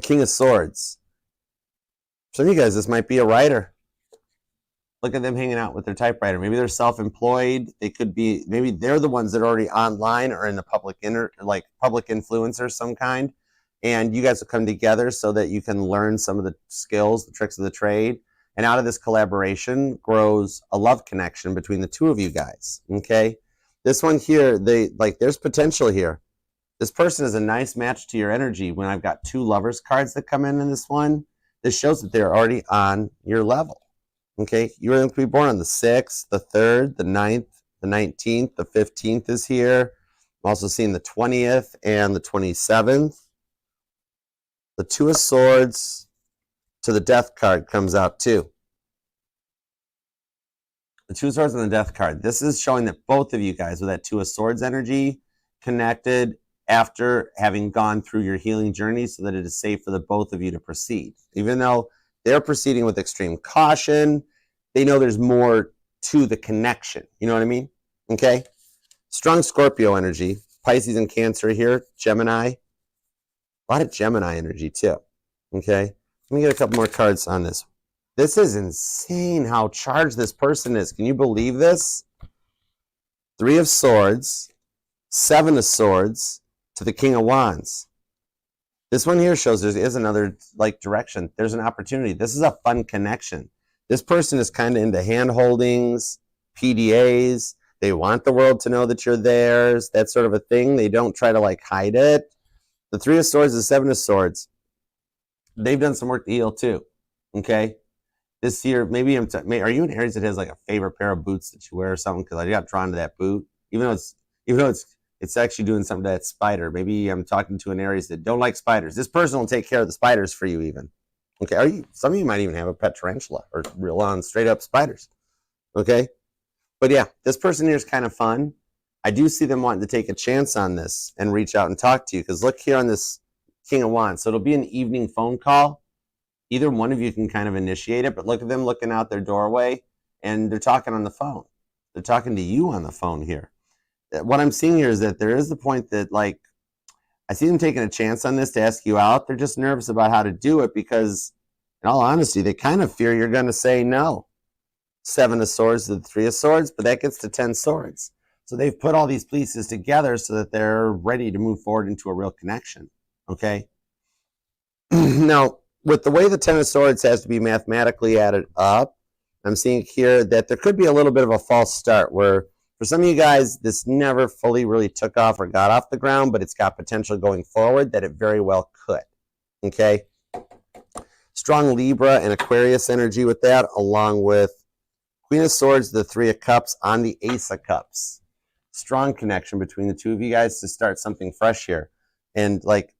King of Swords. Some of you guys, this might be a writer. Look at them hanging out with their typewriter. Maybe they're self-employed. They could be, maybe they're the ones that are already online or in the public public influencer of some kind. And you guys will come together so that you can learn some of the skills, the tricks of the trade. And out of this collaboration grows a love connection between the two of you guys. Okay. This one here, there's potential here. This person is a nice match to your energy. When I've got two Lovers cards that come in this one, this shows that they're already on your level. Okay, you're going to be born on the 6th, the 3rd, the 9th, the 19th, the 15th is here. I'm also seeing the 20th and the 27th. The Two of Swords to the Death card comes out too. The Two of Swords and the Death card. This is showing that both of you guys with that Two of Swords energy connected after having gone through your healing journey, so that it is safe for the both of you to proceed. Even though they're proceeding with extreme caution, they know there's more to the connection. You know what I mean? Okay. Strong Scorpio energy. Pisces and Cancer here. Gemini. A lot of Gemini energy too. Okay. Let me get a couple more cards on this. This is insane how charged this person is. Can you believe this? Three of Swords, Seven of Swords to the King of Wands. This one here shows there is another direction. There's an opportunity. This is a fun connection. This person is kind of into hand holdings, PDAs. They want the world to know that you're theirs, that sort of a thing. They don't try to hide it. The Three of Swords, the Seven of Swords, they've done some work to heal too. Okay. this year, maybe are you an Aries that has like a favorite pair of boots that you wear or something? Because I got drawn to that boot, even though it's actually doing something to that spider. Maybe I'm talking to an Aries that don't like spiders. This person will take care of the spiders for you even. Okay, some of you might even have a pet tarantula or real on straight up spiders. Okay, but yeah, this person here is kind of fun. I do see them wanting to take a chance on this and reach out and talk to you, because look here on this King of Wands. So it'll be an evening phone call. Either one of you can kind of initiate it, but look at them looking out their doorway and they're talking on the phone. They're talking to you on the phone here. What I'm seeing here is that there is the point that, like, I see them taking a chance on this to ask you out. They're just nervous about how to do it because, in all honesty, they kind of fear you're going to say no. 7 of Swords to the 3 of Swords, but that gets to 10 Swords. So they've put all these pieces together so that they're ready to move forward into a real connection. Okay? Now, with the way the 10 of Swords has to be mathematically added up, I'm seeing here that there could be a little bit of a false start where, for some of you guys, this never fully really took off or got off the ground, but it's got potential going forward that it very well could. Okay? Strong Libra and Aquarius energy with that, along with Queen of Swords, the 3 of Cups on the Ace of Cups. Strong connection between the two of you guys to start something fresh here. And, like,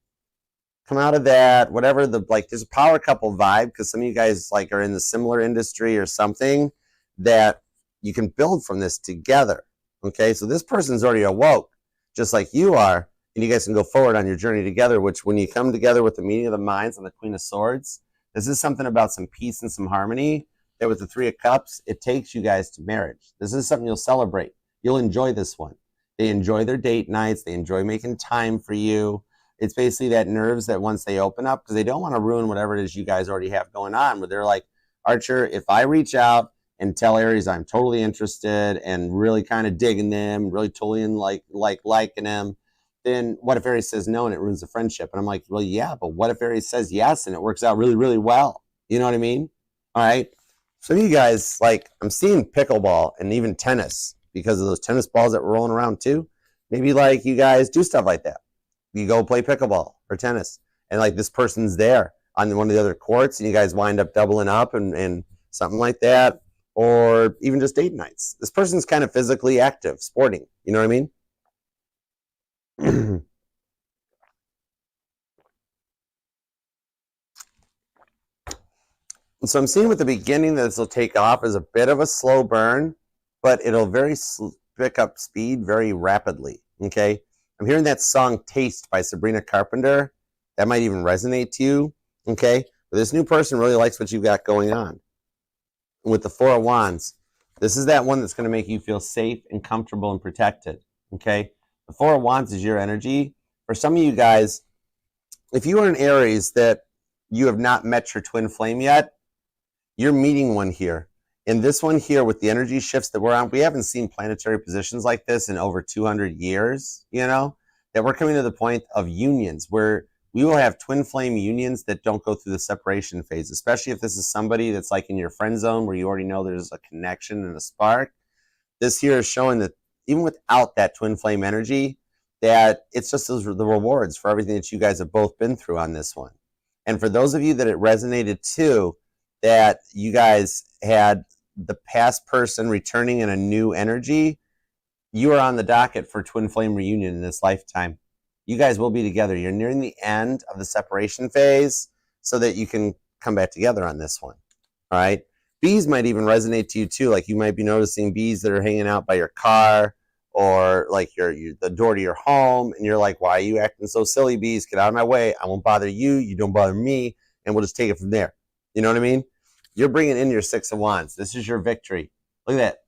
come out of that, whatever there's a power couple vibe, because some of you guys, like, are in the similar industry or something that you can build from this together. Okay, so this person's already awoke, just like you are, and you guys can go forward on your journey together, which when you come together with the meeting of the minds and the Queen of Swords, this is something about some peace and some harmony that with the 3 of Cups, it takes you guys to marriage. This is something you'll celebrate. You'll enjoy this one. They enjoy their date nights. They enjoy making time for you. It's basically that nerves that once they open up, because they don't want to ruin whatever it is you guys already have going on, where they're like, Archer, if I reach out and tell Aries I'm totally interested and really kind of digging them, really totally liking them, then what if Aries says no and it ruins the friendship? And I'm like, well, yeah, but what if Aries says yes and it works out really, really well? You know what I mean? All right. Some of you guys, like, I'm seeing pickleball and even tennis because of those tennis balls that were rolling around too. Maybe, like, you guys do stuff like that. You go play pickleball or tennis, and, like, this person's there on one of the other courts, and you guys wind up doubling up and something like that, or even just date nights. This person's kind of physically active, sporting. You know what I mean? So I'm seeing with the beginning that this will take off as a bit of a slow burn, but it'll pick up speed very rapidly. Okay? I'm hearing that song Taste by Sabrina Carpenter. That might even resonate to you. Okay? But this new person really likes what you've got going on. With the 4 of Wands, this is that one that's going to make you feel safe and comfortable and protected. Okay? The 4 of Wands is your energy. For some of you guys, if you are an Aries that you have not met your twin flame yet, you're meeting one here. And this one here, with the energy shifts that we're on, we haven't seen planetary positions like this in over 200 years, you know, that we're coming to the point of unions where we will have twin flame unions that don't go through the separation phase, especially if this is somebody that's like in your friend zone where you already know there's a connection and a spark. This here is showing that even without that twin flame energy, that it's just the rewards for everything that you guys have both been through on this one. And for those of you that it resonated to, that you guys had the past person returning in a new energy, you are on the docket for twin flame reunion in this lifetime. You guys will be together. You're nearing the end of the separation phase so that you can come back together on this one. All right. Bees might even resonate to you too. Like, you might be noticing bees that are hanging out by your car or like the door to your home. And you're like, why are you acting so silly, bees? Get out of my way. I won't bother you. You don't bother me. And we'll just take it from there. You know what I mean? You're bringing in your 6 of Wands. This is your victory. Look at that.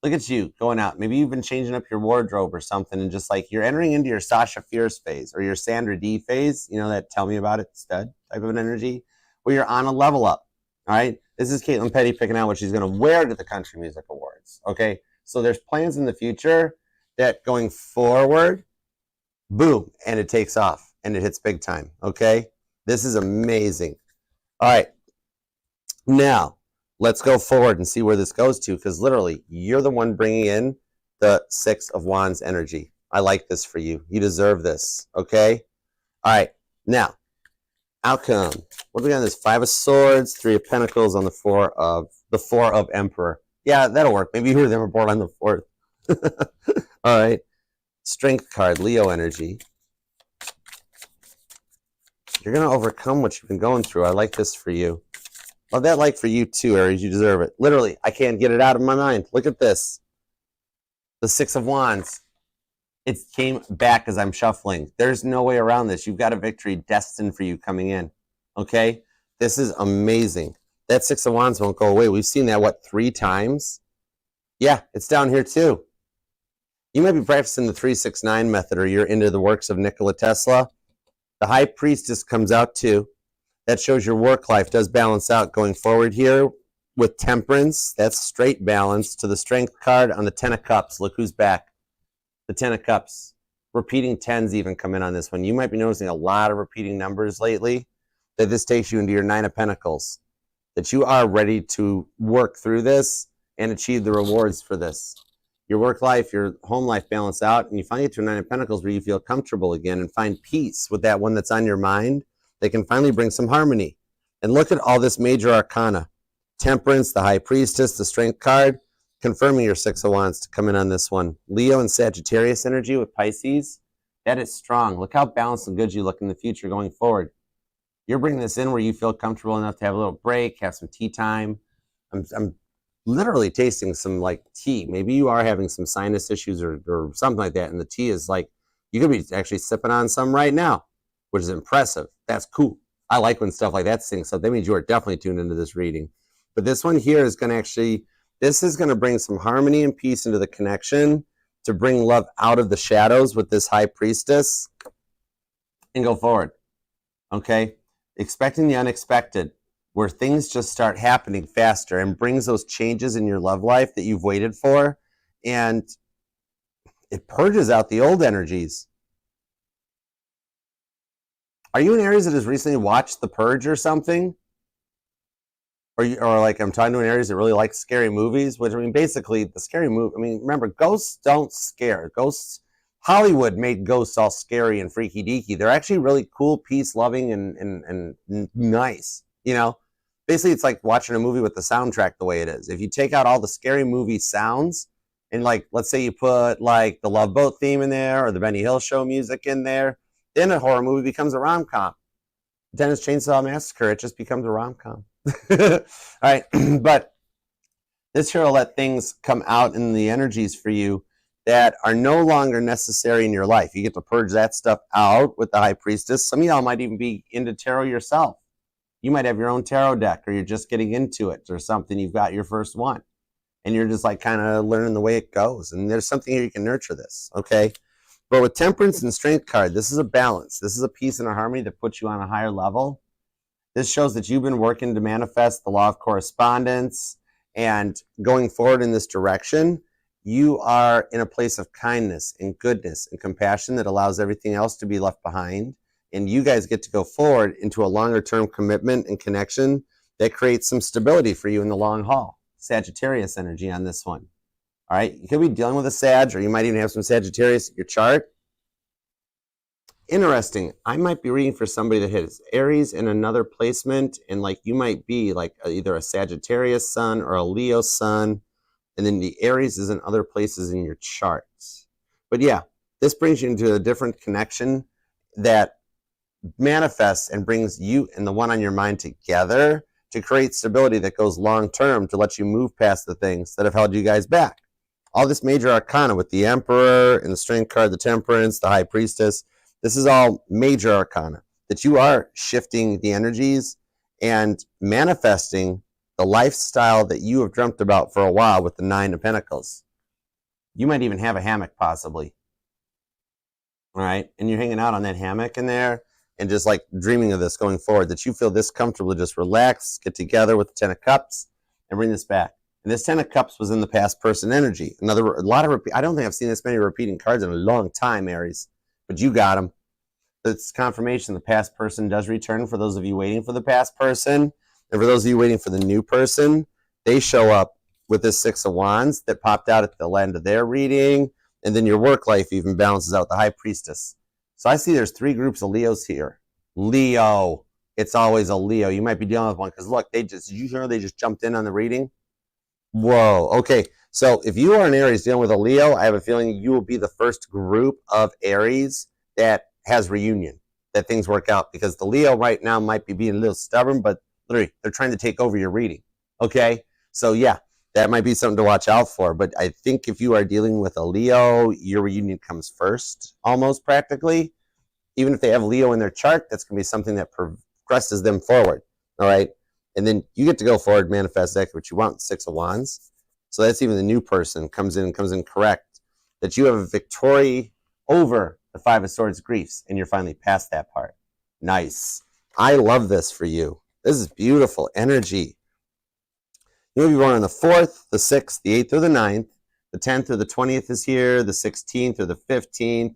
Look at you going out. Maybe you've been changing up your wardrobe or something, and just like you're entering into your Sasha Fierce phase or your Sandra D phase, you know, that tell me about it stud type of an energy, where you're on a level up. All right. This is Caitlin Petty picking out what she's going to wear to the Country Music Awards. Okay. So there's plans in the future that going forward, boom, and it takes off and it hits big time. Okay. This is amazing. All right. Now, let's go forward and see where this goes to, because literally, you're the one bringing in the 6 of Wands energy. I like this for you. You deserve this, okay? All right. Now, Outcome. What do we got on this? 5 of Swords, 3 of Pentacles on the 4 of Emperor. Yeah, that'll work. Maybe you were them were born on the 4th. All right. Strength card, Leo energy. You're going to overcome what you've been going through. I like this for you. Love that like for you too, Aries. You deserve it. Literally, I can't get it out of my mind. Look at this. The 6 of Wands. It came back as I'm shuffling. There's no way around this. You've got a victory destined for you coming in. Okay? This is amazing. That 6 of Wands won't go away. We've seen that, what, 3 times? Yeah, it's down here too. You might be practicing the 369 method, or you're into the works of Nikola Tesla. The High Priestess comes out too. That shows your work life does balance out going forward here with Temperance. That's straight balance to the Strength card on the 10 of Cups. Look who's back. The 10 of Cups. Repeating 10s even come in on this one. You might be noticing a lot of repeating numbers lately. That this takes you into your 9 of Pentacles. That you are ready to work through this and achieve the rewards for this. Your work life, your home life balance out, and you finally get to a 9 of Pentacles where you feel comfortable again and find peace with that one that's on your mind. They can finally bring some harmony. And look at all this major arcana. Temperance, the High Priestess, the Strength card, confirming your 6 of Wands to come in on this one. Leo and Sagittarius energy with Pisces. That is strong. Look how balanced and good you look in the future going forward. You're bringing this in where you feel comfortable enough to have a little break, have some tea time. I'm literally tasting some like tea. Maybe you are having some sinus issues or something like that. And the tea is like, you could be actually sipping on some right now, which is impressive. That's cool. I like when stuff like that syncs up. That means you are definitely tuned into this reading. But this one here is going to actually, this is going to bring some harmony and peace into the connection to bring love out of the shadows with this High Priestess and go forward. Okay? Expecting the unexpected, where things just start happening faster and brings those changes in your love life that you've waited for, and it purges out the old energies. Are you an Aries that has recently watched The Purge or something? Or like I'm talking to an Aries that really likes scary movies, which I mean, basically the scary movie, I mean, remember, ghosts don't scare. Ghosts, Hollywood made ghosts all scary and freaky deaky. They're actually really cool, peace-loving, and nice, you know? Basically, it's like watching a movie with the soundtrack the way it is. If you take out all the scary movie sounds, and like, let's say you put like the Love Boat theme in there, or the Benny Hill Show music in there, then a horror movie becomes a rom-com. Dennis Chainsaw Massacre, it just becomes a rom-com. All right, but this here will let things come out in the energies for you that are no longer necessary in your life. You get to purge that stuff out with the High Priestess. Some of y'all might even be into tarot yourself. You might have your own tarot deck, or you're just getting into it or something. You've got your first one and you're just like kind of learning the way it goes. And there's something here you can nurture this, okay? But with Temperance and Strength card, this is a balance. This is a peace and a harmony that puts you on a higher level. This shows that you've been working to manifest the law of correspondence, and going forward in this direction, you are in a place of kindness and goodness and compassion that allows everything else to be left behind. And you guys get to go forward into a longer term commitment and connection that creates some stability for you in the long haul. Sagittarius energy on this one. All right, you could be dealing with a Sag, or you might even have some Sagittarius in your chart. Interesting. I might be reading for somebody that has Aries in another placement, and like you might be like either a Sagittarius sun or a Leo sun, and then the Aries is in other places in your charts. But yeah, this brings you into a different connection that manifests and brings you and the one on your mind together to create stability that goes long term, to let you move past the things that have held you guys back. All this major arcana with the Emperor and the Strength card, the Temperance, the High Priestess, this is all major arcana that you are shifting the energies and manifesting the lifestyle that you have dreamt about for a while with the 9 of Pentacles. You might even have a hammock possibly. All right, and you're hanging out on that hammock in there and just like dreaming of this going forward, that you feel this comfortable to just relax, get together with the 10 of Cups and bring this back. And this 10 of Cups was in the past person energy. I don't think I've seen this many repeating cards in a long time, Aries, but you got them. It's confirmation the past person does return for those of you waiting for the past person. And for those of you waiting for the new person, they show up with this 6 of Wands that popped out at the end of their reading. And then your work life even balances out the High Priestess. So I see there's 3 groups of Leos here. Leo. it's always a Leo. You might be dealing with one because look, did you hear they just jumped in on the reading? Whoa. Okay. So if you are an Aries dealing with a Leo, I have a feeling you will be the first group of Aries that has reunion, that things work out, because the Leo right now might be being a little stubborn, but literally they're trying to take over your reading. Okay. So yeah, that might be something to watch out for. But I think if you are dealing with a Leo, your reunion comes first, almost practically. Even if they have Leo in their chart, that's going to be something that progresses them forward. All right. And then you get to go forward, manifest exactly what you want, 6 of Wands. So that's even the new person comes in correct, that you have a victory over the 5 of Swords griefs, and you're finally past that part. Nice. I love this for you. This is beautiful energy. You'll be born on the 4th, the 6th, the 8th, or the 9th. The 10th or the 20th is here. The 16th or the 15th.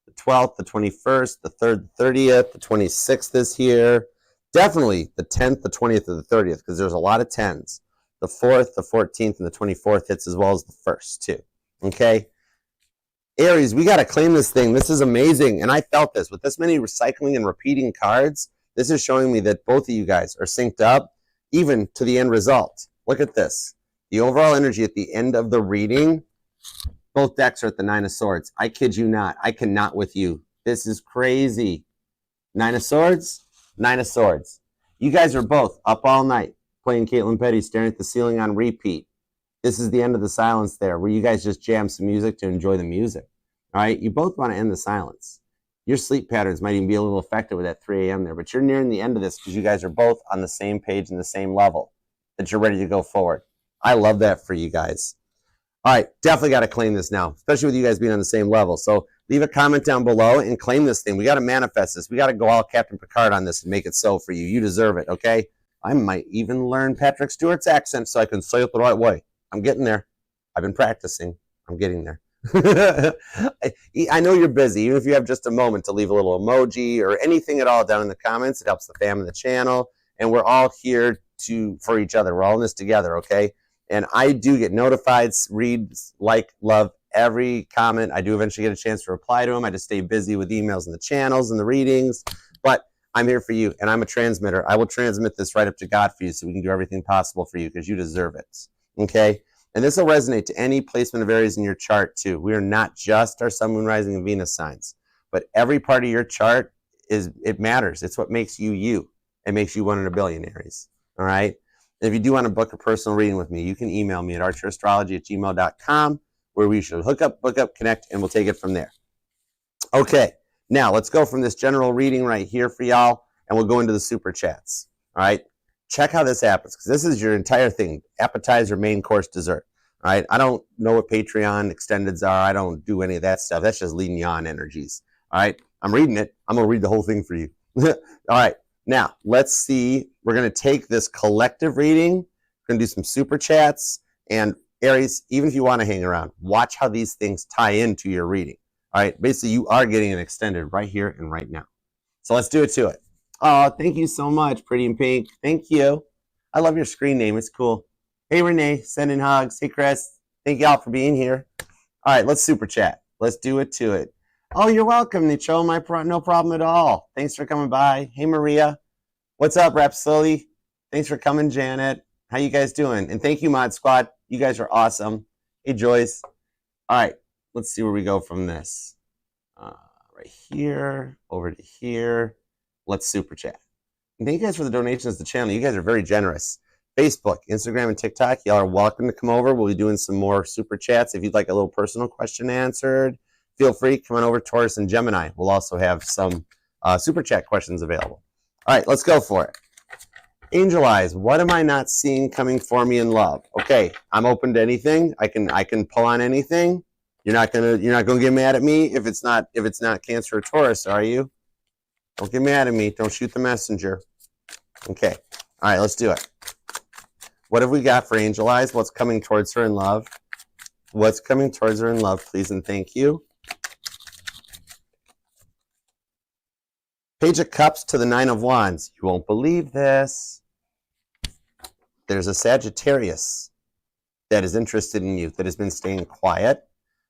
The 12th, the 21st, the 3rd, the 30th. The 26th is here. Definitely the 10th, the 20th, or the 30th, because there's a lot of 10s. The 4th, the 14th, and the 24th hits, as well as the 1st, too. Okay? Aries, we got to claim this thing. This is amazing. And I felt this. With this many recycling and repeating cards, this is showing me that both of you guys are synced up, even to the end result. Look at this. The overall energy at the end of the reading, both decks are at the 9 of Swords. I kid you not. I cannot with you. This is crazy. 9 of Swords, 9 of Swords. You guys are both up all night playing Caitlin Petty, staring at the ceiling on repeat. This is the end of the silence there, where you guys just jam some music to enjoy the music. All right? You both want to end the silence. Your sleep patterns might even be a little affected with that 3 a.m. there, but you're nearing the end of this because you guys are both on the same page and the same level, that you're ready to go forward. I love that for you guys. All right, definitely got to claim this now, especially with you guys being on the same level. So leave a comment down below and claim this thing. We got to manifest this. We got to go all Captain Picard on this and make it so for you. You deserve it, okay? I might even learn Patrick Stewart's accent so I can say it the right way. I'm getting there. I've been practicing. I'm getting there. I know you're busy. Even if you have just a moment to leave a little emoji or anything at all down in the comments, it helps the fam and the channel. And we're all here for each other. We're all in this together, okay? And I do get notified, read, like, love every comment. I do eventually get a chance to reply to them. I just stay busy with emails and the channels and the readings. But I'm here for you, and I'm a transmitter. I will transmit this right up to God for you so we can do everything possible for you because you deserve it, okay? And this will resonate to any placement of Aries in your chart, too. We are not just our Sun, Moon, Rising, and Venus signs, but every part of your chart, it matters. It's what makes you you. It makes you 1 in a billion, Aries, all right? And if you do want to book a personal reading with me, you can email me at archerastrology@gmail.com, where we should hook up, book up, connect, and we'll take it from there. Okay, now let's go from this general reading right here for y'all, and we'll go into the super chats. All right, check how this happens, because this is your entire thing: appetizer, main course, dessert. All right, I don't know what Patreon extendeds are. I don't do any of that stuff. That's just leading you on energies. All right, I'm reading it. I'm gonna read the whole thing for you. All right. Now, let's see. We're going to take this collective reading. We're going to do some super chats. And Aries, even if you want to hang around, watch how these things tie into your reading. All right? Basically, you are getting an extended right here and right now. So let's do it to it. Oh, thank you so much, Pretty in Pink. Thank you. I love your screen name. It's cool. Hey, Renee, sending hugs. Hey, Chris. Thank y'all for being here. All right, let's super chat. Let's do it to it. Oh, you're welcome, Nicho. No problem at all. Thanks for coming by. Hey, Maria. What's up, Rhapsody? Thanks for coming, Janet. How you guys doing? And thank you, Mod Squad. You guys are awesome. Hey, Joyce. All right, let's see where we go from this. Right here, over to here. Let's super chat. And thank you guys for the donations to the channel. You guys are very generous. Facebook, Instagram, and TikTok, y'all are welcome to come over. We'll be doing some more super chats. If you'd like a little personal question answered, feel free, come on over. Taurus and Gemini. We'll also have some super chat questions available. All right, let's go for it. Angel Eyes, what am I not seeing coming for me in love? Okay, I'm open to anything. I can pull on anything. You're not gonna get mad at me if it's not Cancer or Taurus, are you? Don't get mad at me. Don't shoot the messenger. Okay. All right, let's do it. What have we got for Angel Eyes? What's coming towards her in love? What's coming towards her in love, please and thank you. Page of Cups to the 9 of Wands. You won't believe this. There's a Sagittarius that is interested in you, that has been staying quiet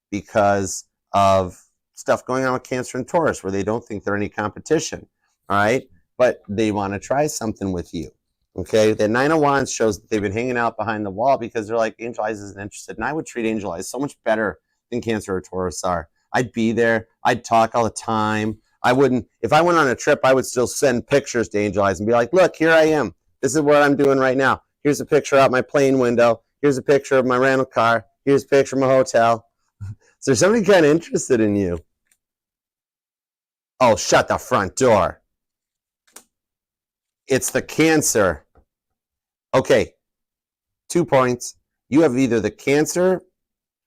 because of stuff going on with Cancer and Taurus, where they don't think they're any competition. All right? but they want to try something with you. Okay, the Nine of Wands shows that they've been hanging out behind the wall because they're like, Angel Eyes isn't interested. And I would treat Angel Eyes so much better than Cancer or Taurus are. I'd be there. I'd talk all the time. I wouldn't, if I went on a trip, I would still send pictures to Angel Eyes and be like, look, here I am. This is what I'm doing right now. Here's a picture out my plane window. Here's a picture of my rental car. Here's a picture of my hotel. So there's somebody kind of interested in you. Oh, shut the front door. It's the Cancer. Okay, 2 points. You have either the Cancer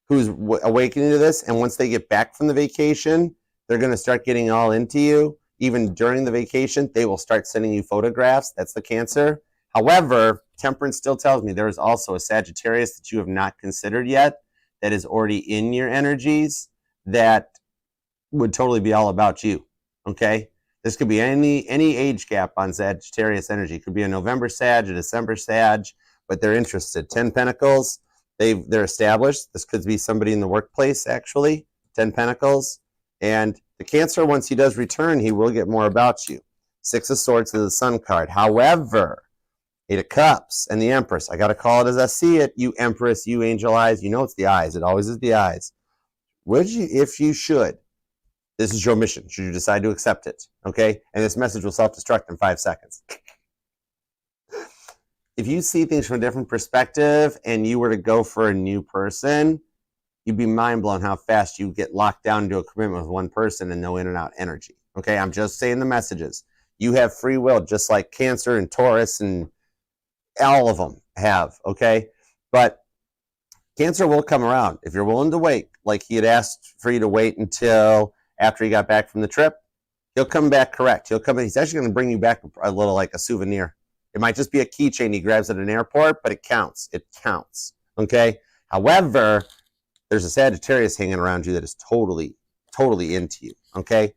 who's awakening to this, and once they get back from the vacation, they're going to start getting all into you. Even during the vacation, they will start sending you photographs. That's the Cancer. However, Temperance still tells me there is also a Sagittarius that you have not considered yet that is already in your energies that would totally be all about you, okay? This could be any age gap on Sagittarius energy. It could be a November Sag, a December Sag, but they're interested. 10 Pentacles, they're established. This could be somebody in the workplace, actually. 10 Pentacles. And the Cancer, once he does return, he will get more about you. 6 of Swords is the Sun card. However, 8 of Cups and the Empress. I got to call it as I see it. You Empress, you Angel Eyes. You know it's the eyes. It always is the eyes. Would you, if you should, this is your mission, should you decide to accept it, okay? And this message will self-destruct in 5 seconds. If you see things from a different perspective and you were to go for a new person, you'd be mind-blown how fast you get locked down into a commitment with one person and no in and out energy, okay? I'm just saying the messages. You have free will, just like Cancer and Taurus and all of them have, okay? But Cancer will come around. If you're willing to wait, like he had asked for you to wait until after he got back from the trip, he'll come back correct. He'll come in. He's actually going to bring you back a little like a souvenir. It might just be a keychain he grabs at an airport, but it counts. It counts, okay? However, there's a Sagittarius hanging around you that is totally, totally into you, okay?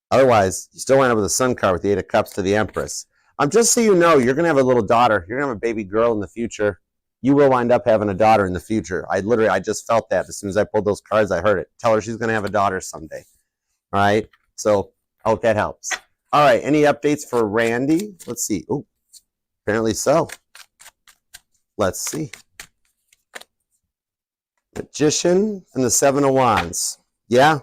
Otherwise, you still wind up with a Sun card with the 8 of Cups to the Empress. Just so you know, you're going to have a little daughter. You're going to have a baby girl in the future. You will wind up having a daughter in the future. I just felt that as soon as I pulled those cards, I heard it. Tell her she's going to have a daughter someday. All right? So I hope that helps. All right, any updates for Randy? Let's see. Oh, apparently so. Let's see. Magician and the 7 of Wands. Yeah,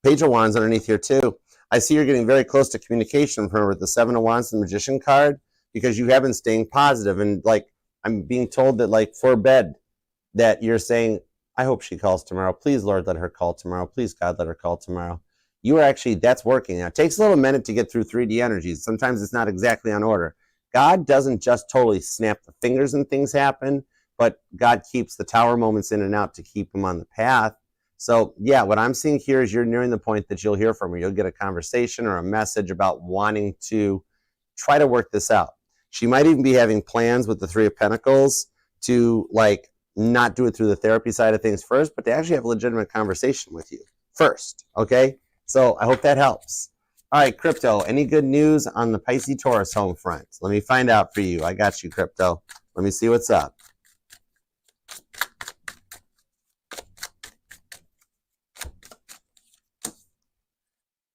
Page of Wands underneath here too. I see you're getting very close to communication from her with the 7 of Wands and the Magician card because you have been staying positive. And like, I'm being told that like for bed that you're saying, I hope she calls tomorrow. Please, Lord, let her call tomorrow. Please, God, let her call tomorrow. You are actually, that's working. Now, it takes a little minute to get through 3D energies. Sometimes it's not exactly on order. God doesn't just totally snap the fingers and things happen, but God keeps the tower moments in and out to keep them on the path. So yeah, what I'm seeing here is you're nearing the point that you'll hear from her. You'll get a conversation or a message about wanting to try to work this out. She might even be having plans with the 3 of Pentacles to like not do it through the therapy side of things first, but to actually have a legitimate conversation with you first, okay? So I hope that helps. All right, Crypto, any good news on the Pisces Taurus home front? Let me find out for you. I got you, Crypto. Let me see what's up.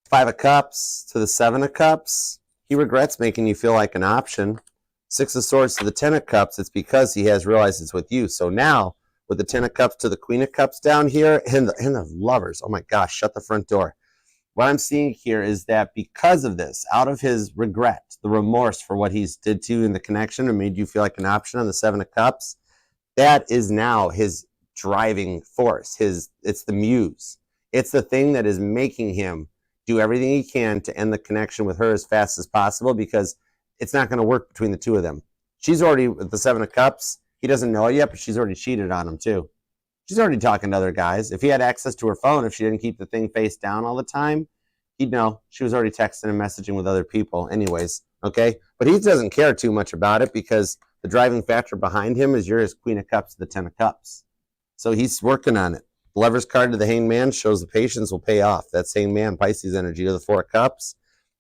Five of Cups to the 7 of Cups. He regrets making you feel like an option. 6 of Swords to the 10 of Cups. It's because he has realized it's with you. So now, with the 10 of Cups to the Queen of Cups down here, and the Lovers. Oh my gosh, shut the front door. What I'm seeing here is that because of this, out of his regret, the remorse for what he's did to you in the connection and made you feel like an option on the 7 of Cups, that is now his driving force. It's the muse. It's the thing that is making him do everything he can to end the connection with her as fast as possible because it's not going to work between the two of them. She's already with the 7 of Cups. He doesn't know it yet, but she's already cheated on him too. She's already talking to other guys. If he had access to her phone, if she didn't keep the thing face down all the time, he'd know. She was already texting and messaging with other people anyways, okay? But he doesn't care too much about it because the driving factor behind him is you're his Queen of Cups to the 10 of Cups. So he's working on it. The Lover's card to the Hanged Man shows the patience will pay off. That's Hanged Man, Pisces energy to the 4 of Cups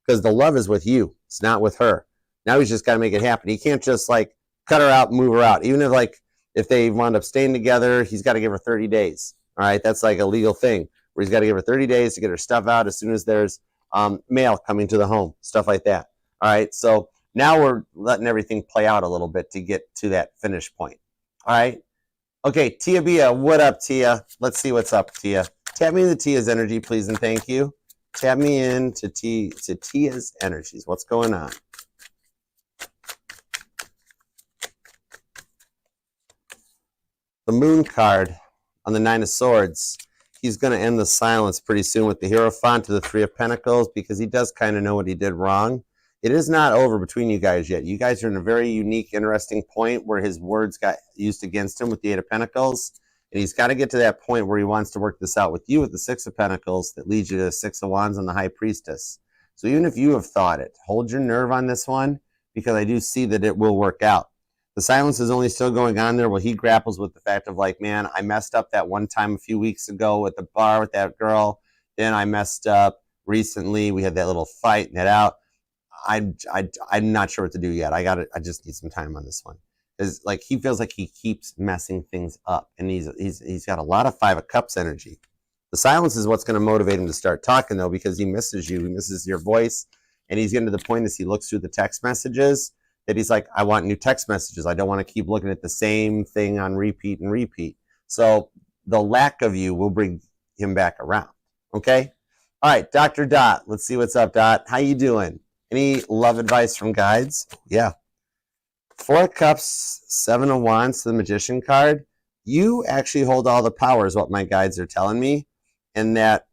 because the love is with you. It's not with her. Now he's just got to make it happen. He can't just like cut her out and move her out. Even if they wound up staying together, he's got to give her 30 days. All right, that's like a legal thing where he's got to give her 30 days to get her stuff out as soon as there's mail coming to the home, stuff like that. All right, so now we're letting everything play out a little bit to get to that finish point. All right. Okay, Tia Bia, what up, Tia? Let's see what's up, Tia. Tap me into Tia's energy, please, and thank you. Tap me into Tia's energies. What's going on? The Moon card on the Nine of Swords. He's going to end the silence pretty soon with the Hierophant to the Three of Pentacles because he does kind of know what he did wrong. It is not over between you guys yet. You guys are in a very unique, interesting point where his words got used against him with the Eight of Pentacles. And he's got to get to that point where he wants to work this out with you with the Six of Pentacles that leads you to the Six of Wands and the High Priestess. So even if you have thought it, hold your nerve on this one because I do see that it will work out. The silence is only still going on there while he grapples with the fact of like, man, I messed up that one time a few weeks ago at the bar with that girl. Then I messed up recently. We had that little fight and that out. I'm not sure what to do yet. I just need some time on this one. Is like he feels like he keeps messing things up, and he's got a lot of Five of Cups energy. The silence is what's going to motivate him to start talking though, because he misses you, he misses your voice, and he's getting to the point as he looks through the text messages that he's like, I want new text messages. I don't want to keep looking at the same thing on repeat and repeat. So the lack of you will bring him back around. Okay. All right, Dr. Dot. Let's see what's up, Dot. How you doing? Any love advice from guides? Yeah. Four of Cups, Seven of Wands to the Magician card. You actually hold all the power is what my guides are telling me. And that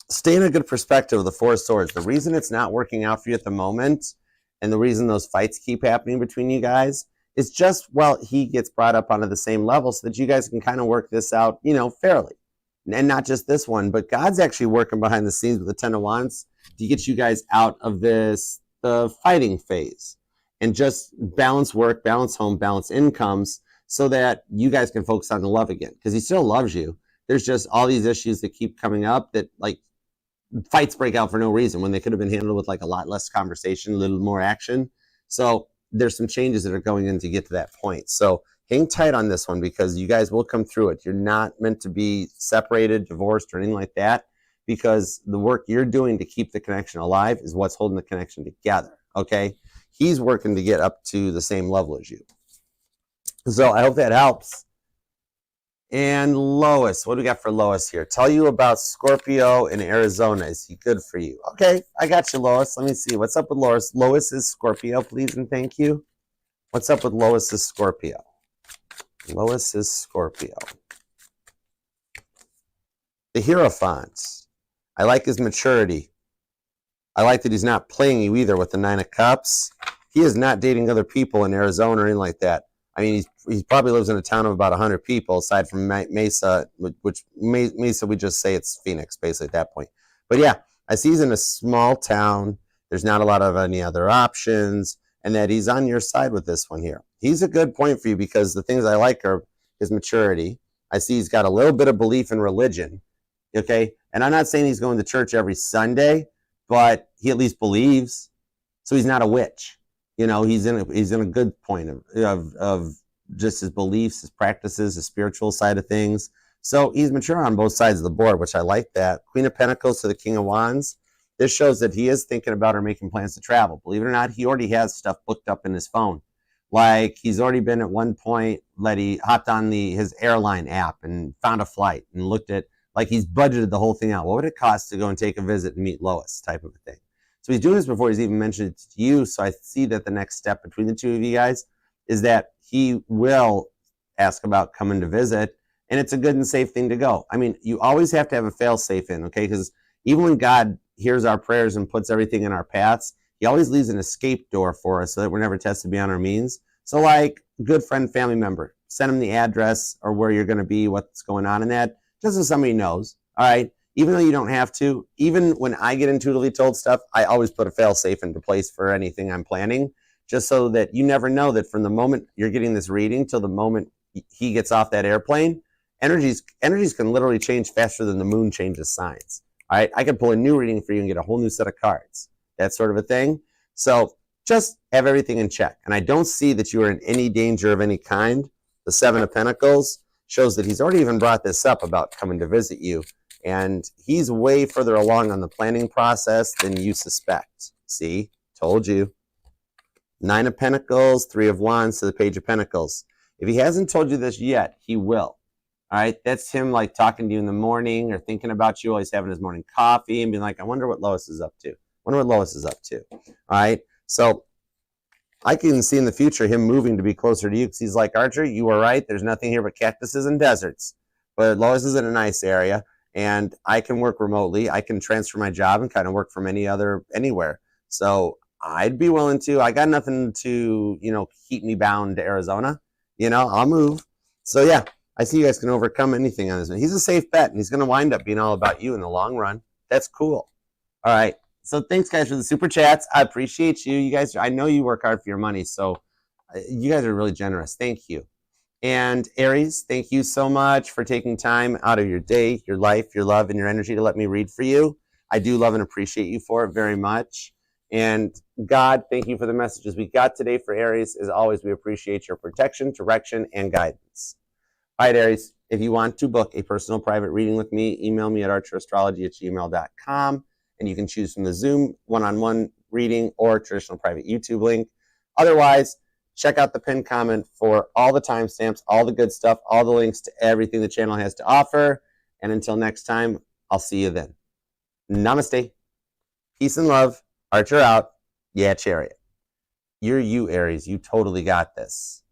stay in a good perspective of the Four of Swords. The reason it's not working out for you at the moment and the reason those fights keep happening between you guys is just, well, he gets brought up onto the same level so that you guys can kind of work this out, you know, fairly. And not just this one, but God's actually working behind the scenes with the Ten of Wands to get you guys out of this, the fighting phase, and just balance work, balance home, balance incomes so that you guys can focus on the love again. Because he still loves you. There's just all these issues that keep coming up that like fights break out for no reason when they could have been handled with like a lot less conversation, a little more action. So there's some changes that are going in to get to that point. So hang tight on this one because you guys will come through it. You're not meant to be separated, divorced, or anything like that because the work you're doing to keep the connection alive is what's holding the connection together, okay? He's working to get up to the same level as you. So I hope that helps. And Lois, what do we got for Lois here? Tell you about Scorpio in Arizona. Is he good for you? Okay, I got you, Lois. Let me see. What's up with Lois? Lois is Scorpio, please and thank you. What's up with Lois's Scorpio? Lois is Scorpio. The Hierophant. I like his maturity. I like that he's not playing you either with the Nine of Cups. He is not dating other people in Arizona or anything like that. I mean, he probably lives in a town of about 100 people, aside from Mesa, which Mesa, we just say it's Phoenix, basically, at that point. But yeah, I see he's in a small town. There's not a lot of any other options, and that he's on your side with this one here. He's a good point for you because the things I like are his maturity. I see he's got a little bit of belief in religion, okay? And I'm not saying he's going to church every Sunday, but he at least believes, so he's not a witch. You know, he's in a good point of just his beliefs, his practices, his spiritual side of things. So he's mature on both sides of the board, which I like that. Queen of Pentacles to the King of Wands. This shows that he is thinking about or making plans to travel. Believe it or not, he already has stuff booked up in his phone. Like he's already been at one point, he hopped on his airline app and found a flight and looked at, like he's budgeted the whole thing out. What would it cost to go and take a visit and meet Lois type of a thing? So he's doing this before he's even mentioned it to you. So I see that the next step between the two of you guys is that he will ask about coming to visit. And it's a good and safe thing to go. I mean, you always have to have a fail safe in, okay? Because even when God hears our prayers and puts everything in our paths, he always leaves an escape door for us so that we're never tested beyond our means. So like good friend, family member, send him the address or where you're going to be, what's going on in that, just so somebody knows, all right? Even though you don't have to, even when I get intuitively told stuff, I always put a fail safe into place for anything I'm planning, just so that you never know that from the moment you're getting this reading till the moment he gets off that airplane, energies can literally change faster than the moon changes signs. All right, I can pull a new reading for you and get a whole new set of cards, that sort of a thing. So just have everything in check. And I don't see that you are in any danger of any kind. The Seven of Pentacles shows that he's already even brought this up about coming to visit you. And he's way further along on the planning process than you suspect. See? Told you. 9 of Pentacles, 3 of Wands to the Page of Pentacles. If he hasn't told you this yet, he will. All right, that's him like talking to you in the morning or thinking about you while he's having his morning coffee and being like, I wonder what Lois is up to. Wonder what Lois is up to. All right, so I can see in the future him moving to be closer to you because he's like, Archer, you are right. There's nothing here but cactuses and deserts. But Lois is in a nice area, and I can work remotely. I can transfer my job and kind of work from anywhere. So I'd be willing to. I got nothing to, keep me bound to Arizona. I'll move. So yeah. I see you guys can overcome anything on this one. He's a safe bet, and he's going to wind up being all about you in the long run. That's cool. All right. So thanks, guys, for the super chats. I appreciate you. You guys, I know you work hard for your money, so you guys are really generous. Thank you. And Aries, thank you so much for taking time out of your day, your life, your love, and your energy to let me read for you. I do love and appreciate you for it very much. And God, thank you for the messages we got today for Aries. As always, we appreciate your protection, direction, and guidance. All right, Aries, if you want to book a personal private reading with me, email me at archerastrology@gmail.com, and you can choose from the Zoom one-on-one reading or traditional private YouTube link. Otherwise, check out the pinned comment for all the timestamps, all the good stuff, all the links to everything the channel has to offer. And until next time, I'll see you then. Namaste. Peace and love. Archer out. Yeah, Chariot. You're you, Aries. You totally got this.